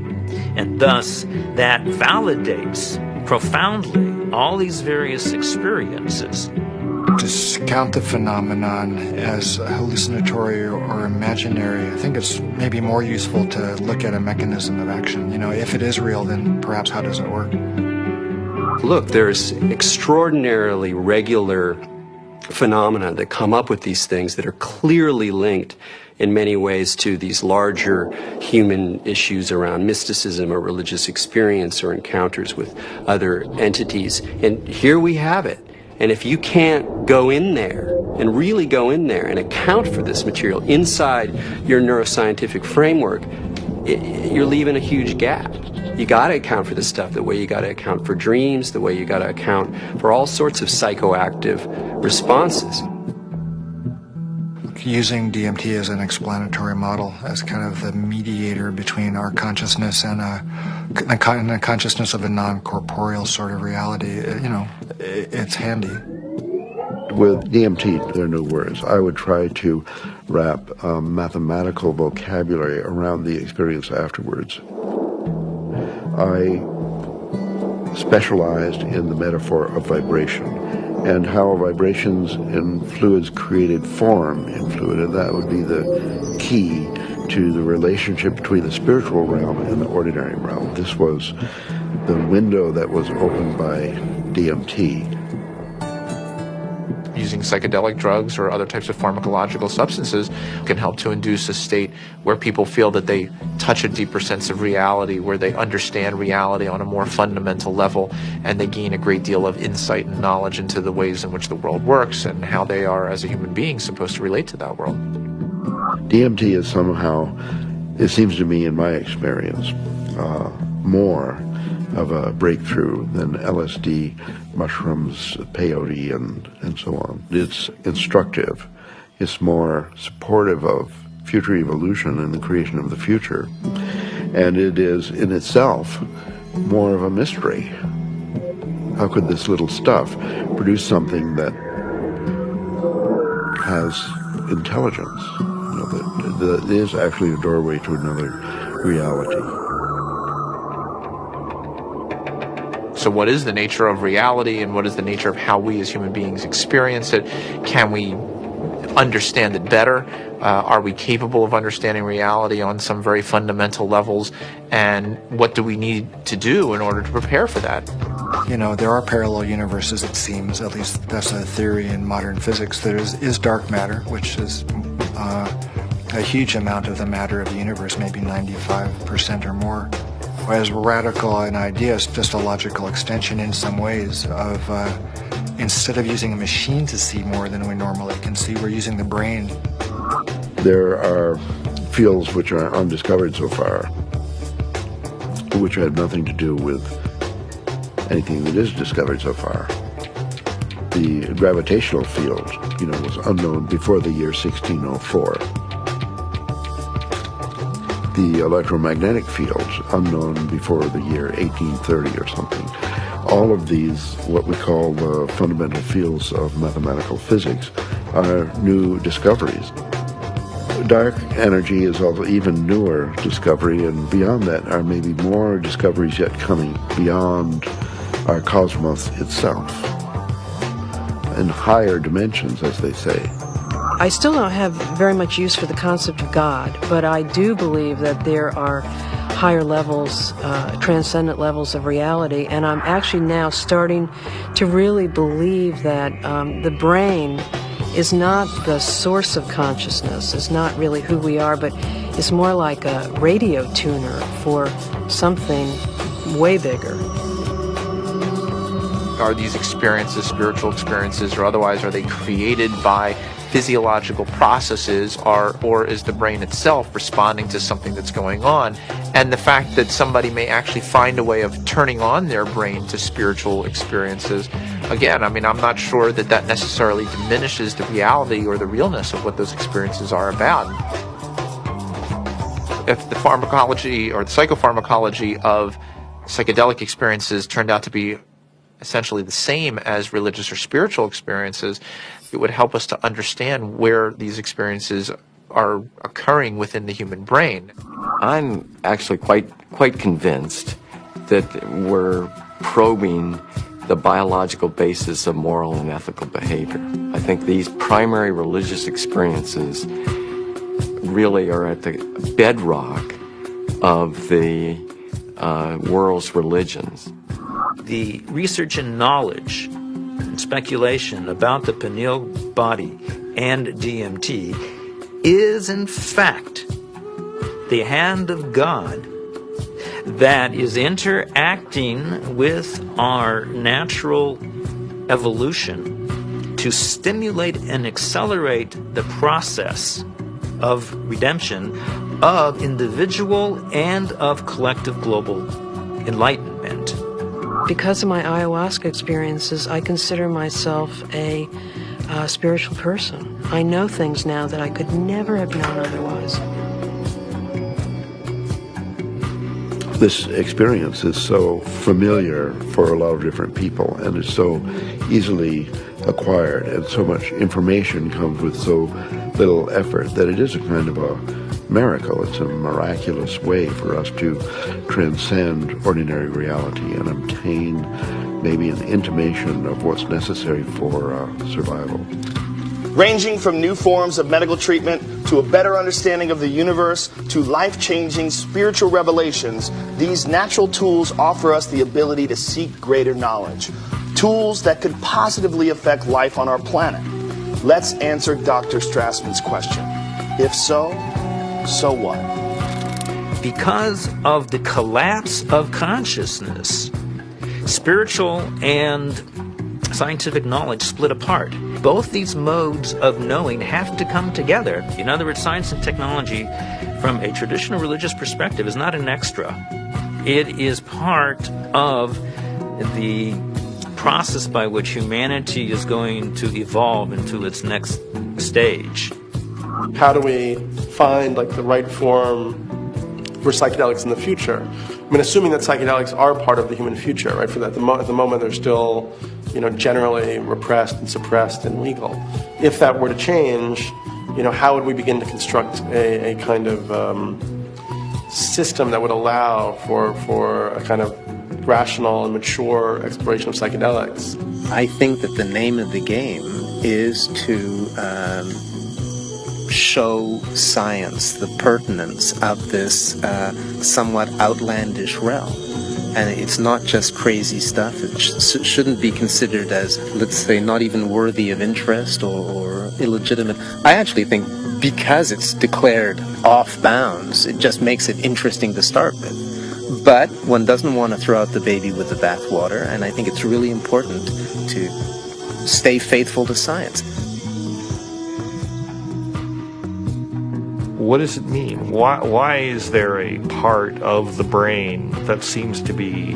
And thus, that validates profoundly all these various experiences. To discount the phenomenon as hallucinatory or imaginary, I think it's maybe more useful to look at a mechanism of action. If it is real, then perhaps how does it work? Look, there's extraordinarily regular phenomena that come up with these things that are clearly linked in many ways to these larger human issues around mysticism or religious experience or encounters with other entities. And here we have it. And if you can't go in there and really go in there and account for this material inside your neuroscientific framework, you're leaving a huge gap. You got to account for this stuff the way you got to account for dreams, the way you got to account for all sorts of psychoactive responses. Using DMT as an explanatory model, as kind of the mediator between our consciousness and the consciousness of a non-corporeal sort of reality, it's handy. With DMT, there are no words. I would try to wrap mathematical vocabulary around the experience afterwards. I specialized in the metaphor of vibration and how vibrations in fluids created form in fluid, and that would be the key to the relationship between the spiritual realm and the ordinary realm. This was the window that was opened by DMT. Using psychedelic drugs or other types of pharmacological substances can help to induce a state where people feel that they touch a deeper sense of reality, where they understand reality on a more fundamental level, and they gain a great deal of insight and knowledge into the ways in which the world works and how they are, as a human being, supposed to relate to that world. DMT is somehow, it seems to me in my experience, more of a breakthrough than LSD, mushrooms, peyote, and so on. It's instructive. It's more supportive of future evolution and the creation of the future. And it is in itself more of a mystery. How could this little stuff produce something that has intelligence? You know, that is actually a doorway to another reality. So what is the nature of reality, and what is the nature of how we as human beings experience it? Can we understand it better? Are we capable of understanding reality on some very fundamental levels? And what do we need to do in order to prepare for that? You know, there are parallel universes, it seems, at least that's a theory in modern physics. There is dark matter, which is a huge amount of the matter of the universe, maybe 95% or more. As radical an idea, it's just a logical extension in some ways of, instead of using a machine to see more than we normally can see, we're using the brain. There are fields which are undiscovered so far, which have nothing to do with anything that is discovered so far. The gravitational field, you know, was unknown before the year 1604. The electromagnetic fields, unknown before the year 1830 or something. All of these, what we call the fundamental fields of mathematical physics, are new discoveries. Dark energy is also even newer discovery, and beyond that are maybe more discoveries yet coming beyond our cosmos itself, in higher dimensions, as they say. I still don't have very much use for the concept of God, but I do believe that there are higher levels, transcendent levels of reality, and I'm actually now starting to really believe that the brain is not the source of consciousness, is not really who we are, but is more like a radio tuner for something way bigger. Are these experiences, spiritual experiences or otherwise, are they created by physiological processes, or is the brain itself responding to something that's going on? And the fact that somebody may actually find a way of turning on their brain to spiritual experiences, again, I mean, I'm not sure that that necessarily diminishes the reality or the realness of what those experiences are about. If the pharmacology or the psychopharmacology of psychedelic experiences turned out to be essentially the same as religious or spiritual experiences, it would help us to understand where these experiences are occurring within the human brain. I'm actually quite convinced that we're probing the biological basis of moral and ethical behavior. I think these primary religious experiences really are at the bedrock of the world's religions. The research and knowledge and speculation about the pineal body and DMT is in fact the hand of God that is interacting with our natural evolution to stimulate and accelerate the process of redemption of individual and of collective global enlightenment. Because of my ayahuasca experiences, I consider myself a spiritual person. I know things now that I could never have known otherwise. This experience is so familiar for a lot of different people, and it's so easily acquired, and so much information comes with so little effort that it is a kind of a miracle. It's a miraculous way for us to transcend ordinary reality and obtain maybe an intimation of what's necessary for survival. Ranging from new forms of medical treatment to a better understanding of the universe to life-changing spiritual revelations, these natural tools offer us the ability to seek greater knowledge. Tools that could positively affect life on our planet. Let's answer Dr. Strassman's question. If so, so what? Because of the collapse of consciousness, spiritual and scientific knowledge split apart. Both these modes of knowing have to come together. In other words, science and technology, from a traditional religious perspective, is not an extra. It is part of the process by which humanity is going to evolve into its next stage. How do we find like the right form for psychedelics in the future? I mean, assuming that psychedelics are part of the human future, right? For that, at the moment they're still, generally repressed and suppressed and legal. If that were to change, how would we begin to construct a kind of system that would allow for a kind of rational and mature exploration of psychedelics? I think that the name of the game is to show science the pertinence of this somewhat outlandish realm. And it's not just crazy stuff. It shouldn't be considered as, let's say, not even worthy of interest or illegitimate. I actually think because it's declared off bounds, it just makes it interesting to start with. But one doesn't want to throw out the baby with the bathwater, and I think it's really important to stay faithful to science. What does it mean? Why is there a part of the brain that seems to be,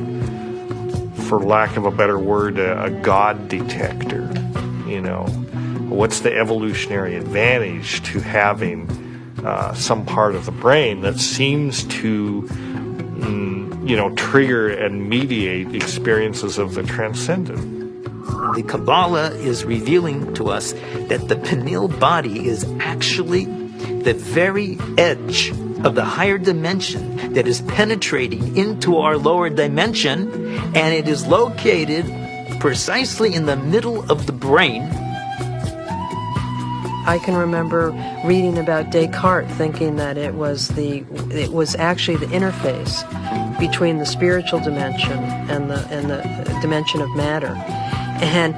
for lack of a better word, a God detector? What's the evolutionary advantage to having some part of the brain that seems to, trigger and mediate experiences of the transcendent? The Kabbalah is revealing to us that the pineal body is actually the very edge of the higher dimension that is penetrating into our lower dimension, and it is located precisely in the middle of the brain. I can remember reading about Descartes, thinking that it was actually the interface between the spiritual dimension and the dimension of matter. And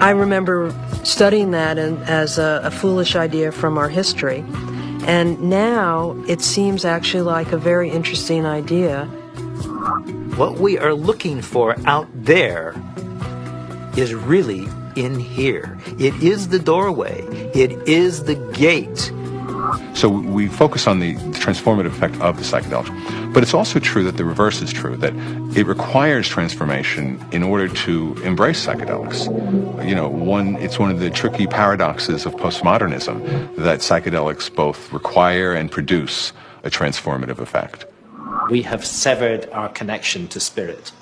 I remember studying that as a foolish idea from our history. And now it seems actually like a very interesting idea. What we are looking for out there is really in here. It is the doorway. It is the gate. So we focus on the transformative effect of the psychedelics. But it's also true that the reverse is true, that it requires transformation in order to embrace psychedelics. It's one of the tricky paradoxes of postmodernism that psychedelics both require and produce a transformative effect. We have severed our connection to spirit.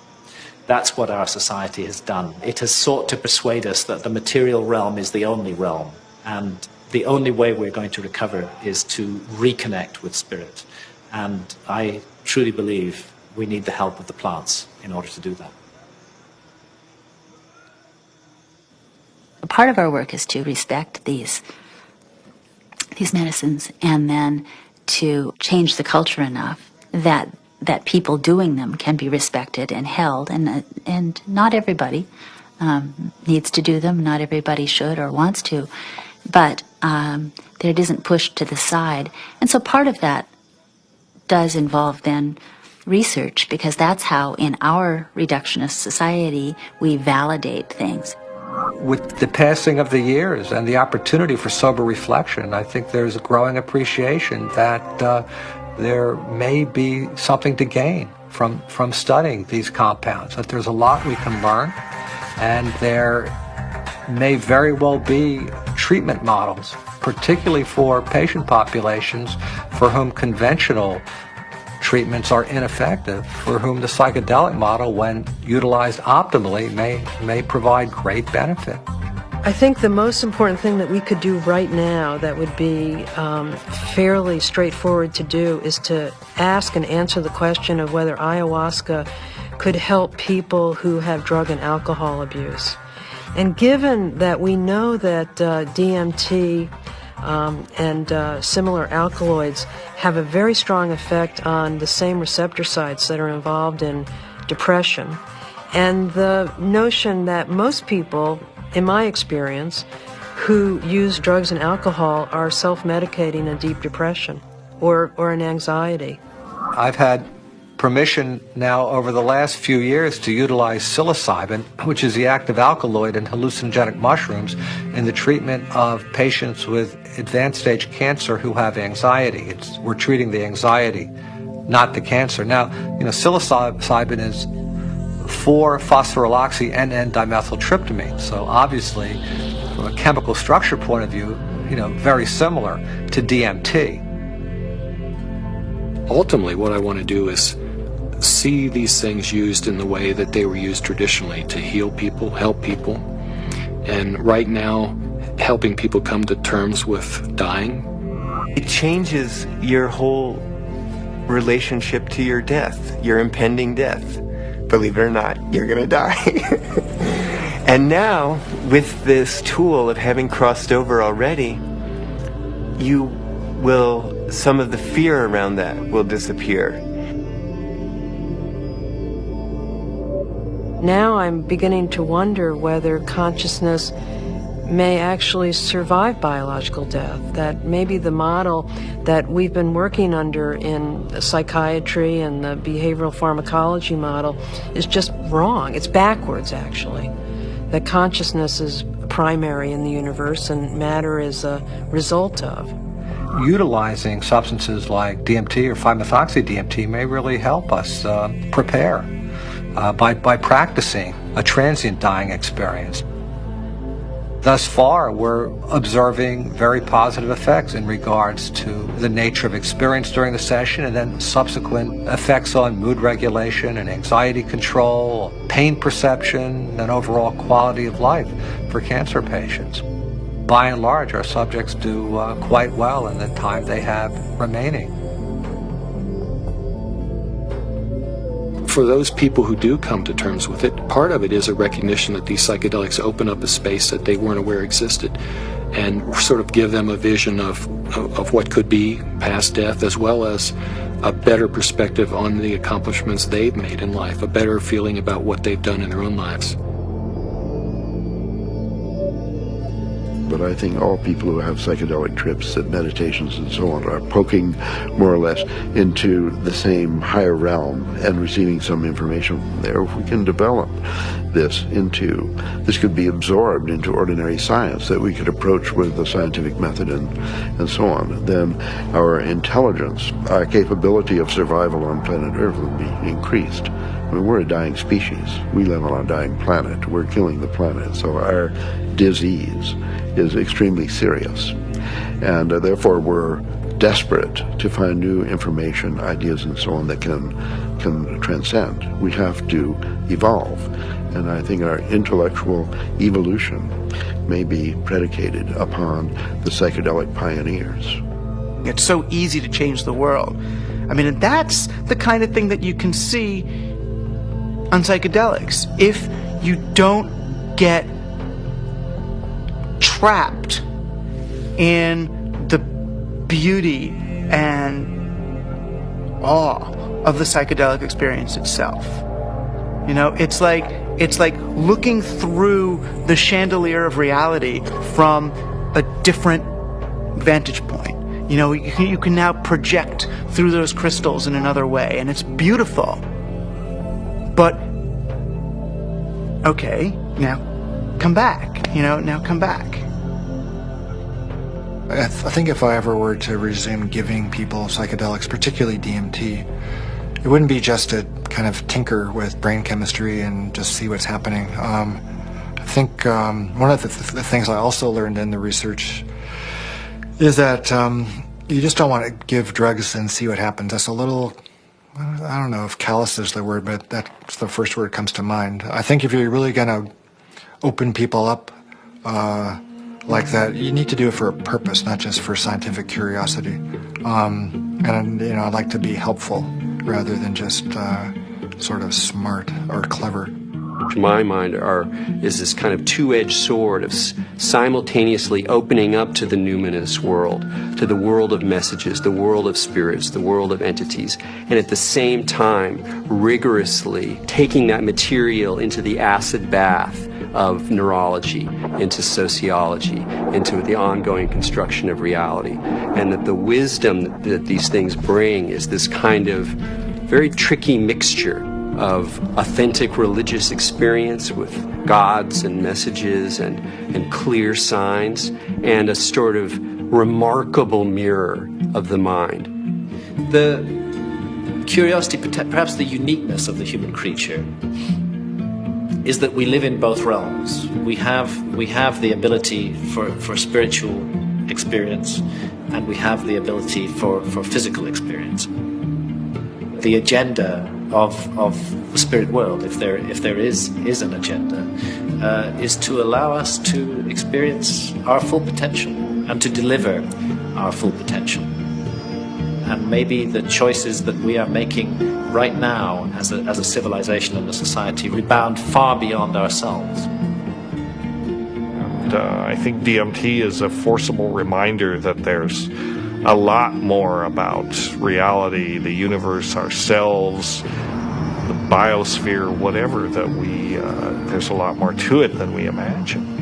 That's what our society has done. It has sought to persuade us that the material realm is the only realm, and the only way we're going to recover is to reconnect with spirit. And I truly believe we need the help of the plants in order to do that. Part of our work is to respect these medicines, and then to change the culture enough that people doing them can be respected and held, and not everybody needs to do them, not everybody should or wants to, but that it isn't pushed to the side. And so part of that does involve then research, because that's how in our reductionist society we validate things. With the passing of the years and the opportunity for sober reflection, I think there's a growing appreciation that there may be something to gain from studying these compounds, that there's a lot we can learn, and there may very well be treatment models, particularly for patient populations for whom conventional treatments are ineffective, for whom the psychedelic model, when utilized optimally, may provide great benefit. I think the most important thing that we could do right now that would be fairly straightforward to do is to ask and answer the question of whether ayahuasca could help people who have drug and alcohol abuse. And given that we know that DMT and similar alkaloids have a very strong effect on the same receptor sites that are involved in depression, and the notion that most people, in my experience, who use drugs and alcohol are self-medicating a deep depression or an anxiety. I've had permission now over the last few years to utilize psilocybin, which is the active alkaloid in hallucinogenic mushrooms, in the treatment of patients with advanced stage cancer who have anxiety. We're treating the anxiety, not the cancer. Now, psilocybin is 4-phosphoryloxy-NN-dimethyltryptamine. So obviously, from a chemical structure point of view, very similar to DMT. Ultimately, what I want to do is see these things used in the way that they were used traditionally, to heal people, help people. And right now, helping people come to terms with dying. It changes your whole relationship to your death, your impending death. Believe it or not, you're going to die. And now, with this tool of having crossed over already, some of the fear around that will disappear. Now I'm beginning to wonder whether consciousness may actually survive biological death, that maybe the model that we've been working under in psychiatry and the behavioral pharmacology model is just wrong. It's backwards, actually. That consciousness is primary in the universe and matter is a result of. Utilizing substances like DMT or 5-methoxy-DMT may really help us prepare by practicing a transient dying experience. Thus far, we're observing very positive effects in regards to the nature of experience during the session and then subsequent effects on mood regulation and anxiety control, pain perception, and overall quality of life for cancer patients. By and large, our subjects do quite well in the time they have remaining. For those people who do come to terms with it, part of it is a recognition that these psychedelics open up a space that they weren't aware existed and sort of give them a vision of what could be past death, as well as a better perspective on the accomplishments they've made in life, a better feeling about what they've done in their own lives. But I think all people who have psychedelic trips and meditations and so on are poking more or less into the same higher realm and receiving some information from there. If we can develop this could be absorbed into ordinary science that we could approach with the scientific method and so on, then our intelligence, our capability of survival on planet Earth would be increased. I mean, we're a dying species. We live on a dying planet. We're killing the planet. So our disease is extremely serious. And therefore, we're desperate to find new information, ideas, and so on that can transcend. We have to evolve. And I think our intellectual evolution may be predicated upon the psychedelic pioneers. It's so easy to change the world. I mean, and that's the kind of thing that you can see on psychedelics. If you don't get trapped in the beauty and awe of the psychedelic experience itself. You know, it's like looking through the chandelier of reality from a different vantage point. You know, you can now project through those crystals in another way, and it's beautiful. But, okay, now come back, now come back. I think if I ever were to resume giving people psychedelics, particularly DMT, it wouldn't be just to kind of tinker with brain chemistry and just see what's happening. I think one of the things I also learned in the research is that you just don't want to give drugs and see what happens. That's a little, I don't know if callous is the word, but that's the first word that comes to mind. I think if you're really going to open people up like that, you need to do it for a purpose, not just for scientific curiosity. And I'd like to be helpful rather than just sort of smart or clever. To my mind, is this kind of two-edged sword of simultaneously opening up to the numinous world, to the world of messages, the world of spirits, the world of entities, and at the same time rigorously taking that material into the acid bath of neurology, into sociology, into the ongoing construction of reality. And that the wisdom that these things bring is this kind of very tricky mixture of authentic religious experience with gods and messages and clear signs, and a sort of remarkable mirror of the mind. The curiosity, perhaps the uniqueness of the human creature, is that we live in both realms. We have the ability for spiritual experience, and we have the ability for physical experience. The agenda of the spirit world, if there is an agenda, is to allow us to experience our full potential and to deliver our full potential. And maybe the choices that we are making right now as a civilization and a society rebound far beyond ourselves. And I think DMT is a forcible reminder that there's a lot more about reality, the universe, ourselves, the biosphere, whatever, that there's a lot more to it than we imagine.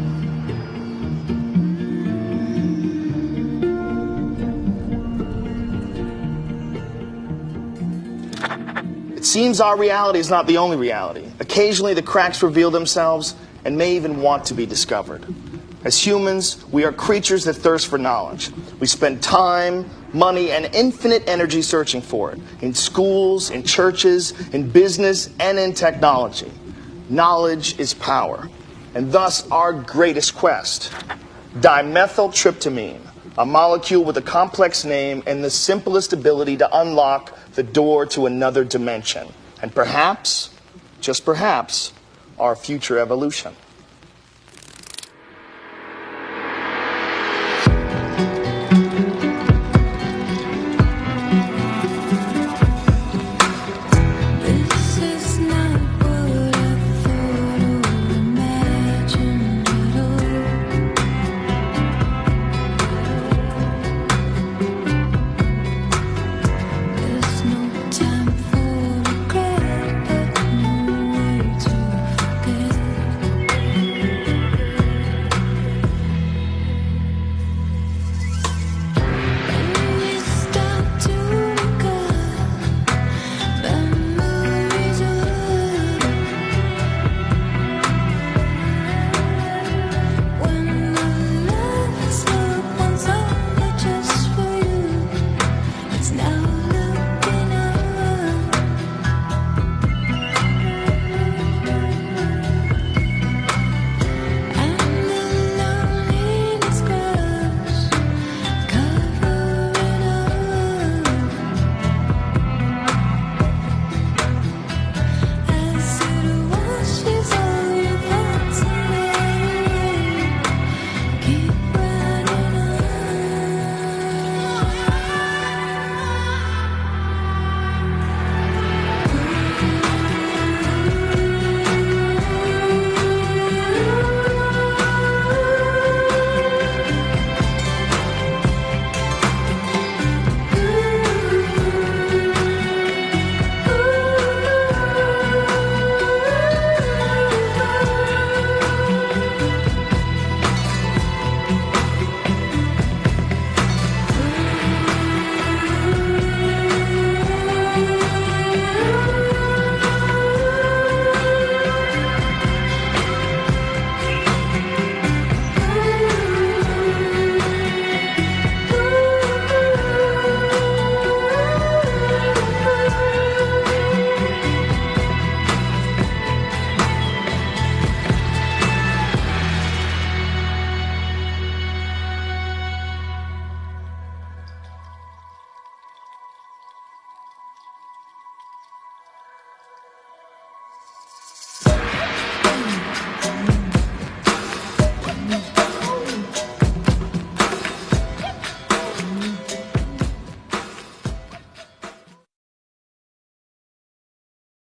It seems our reality is not the only reality. Occasionally the cracks reveal themselves and may even want to be discovered. As humans, we are creatures that thirst for knowledge. We spend time, money, and infinite energy searching for it, in schools, in churches, in business, and in technology. Knowledge is power, and thus our greatest quest. Dimethyltryptamine, a molecule with a complex name and the simplest ability to unlock the door to another dimension, and perhaps, just perhaps, our future evolution.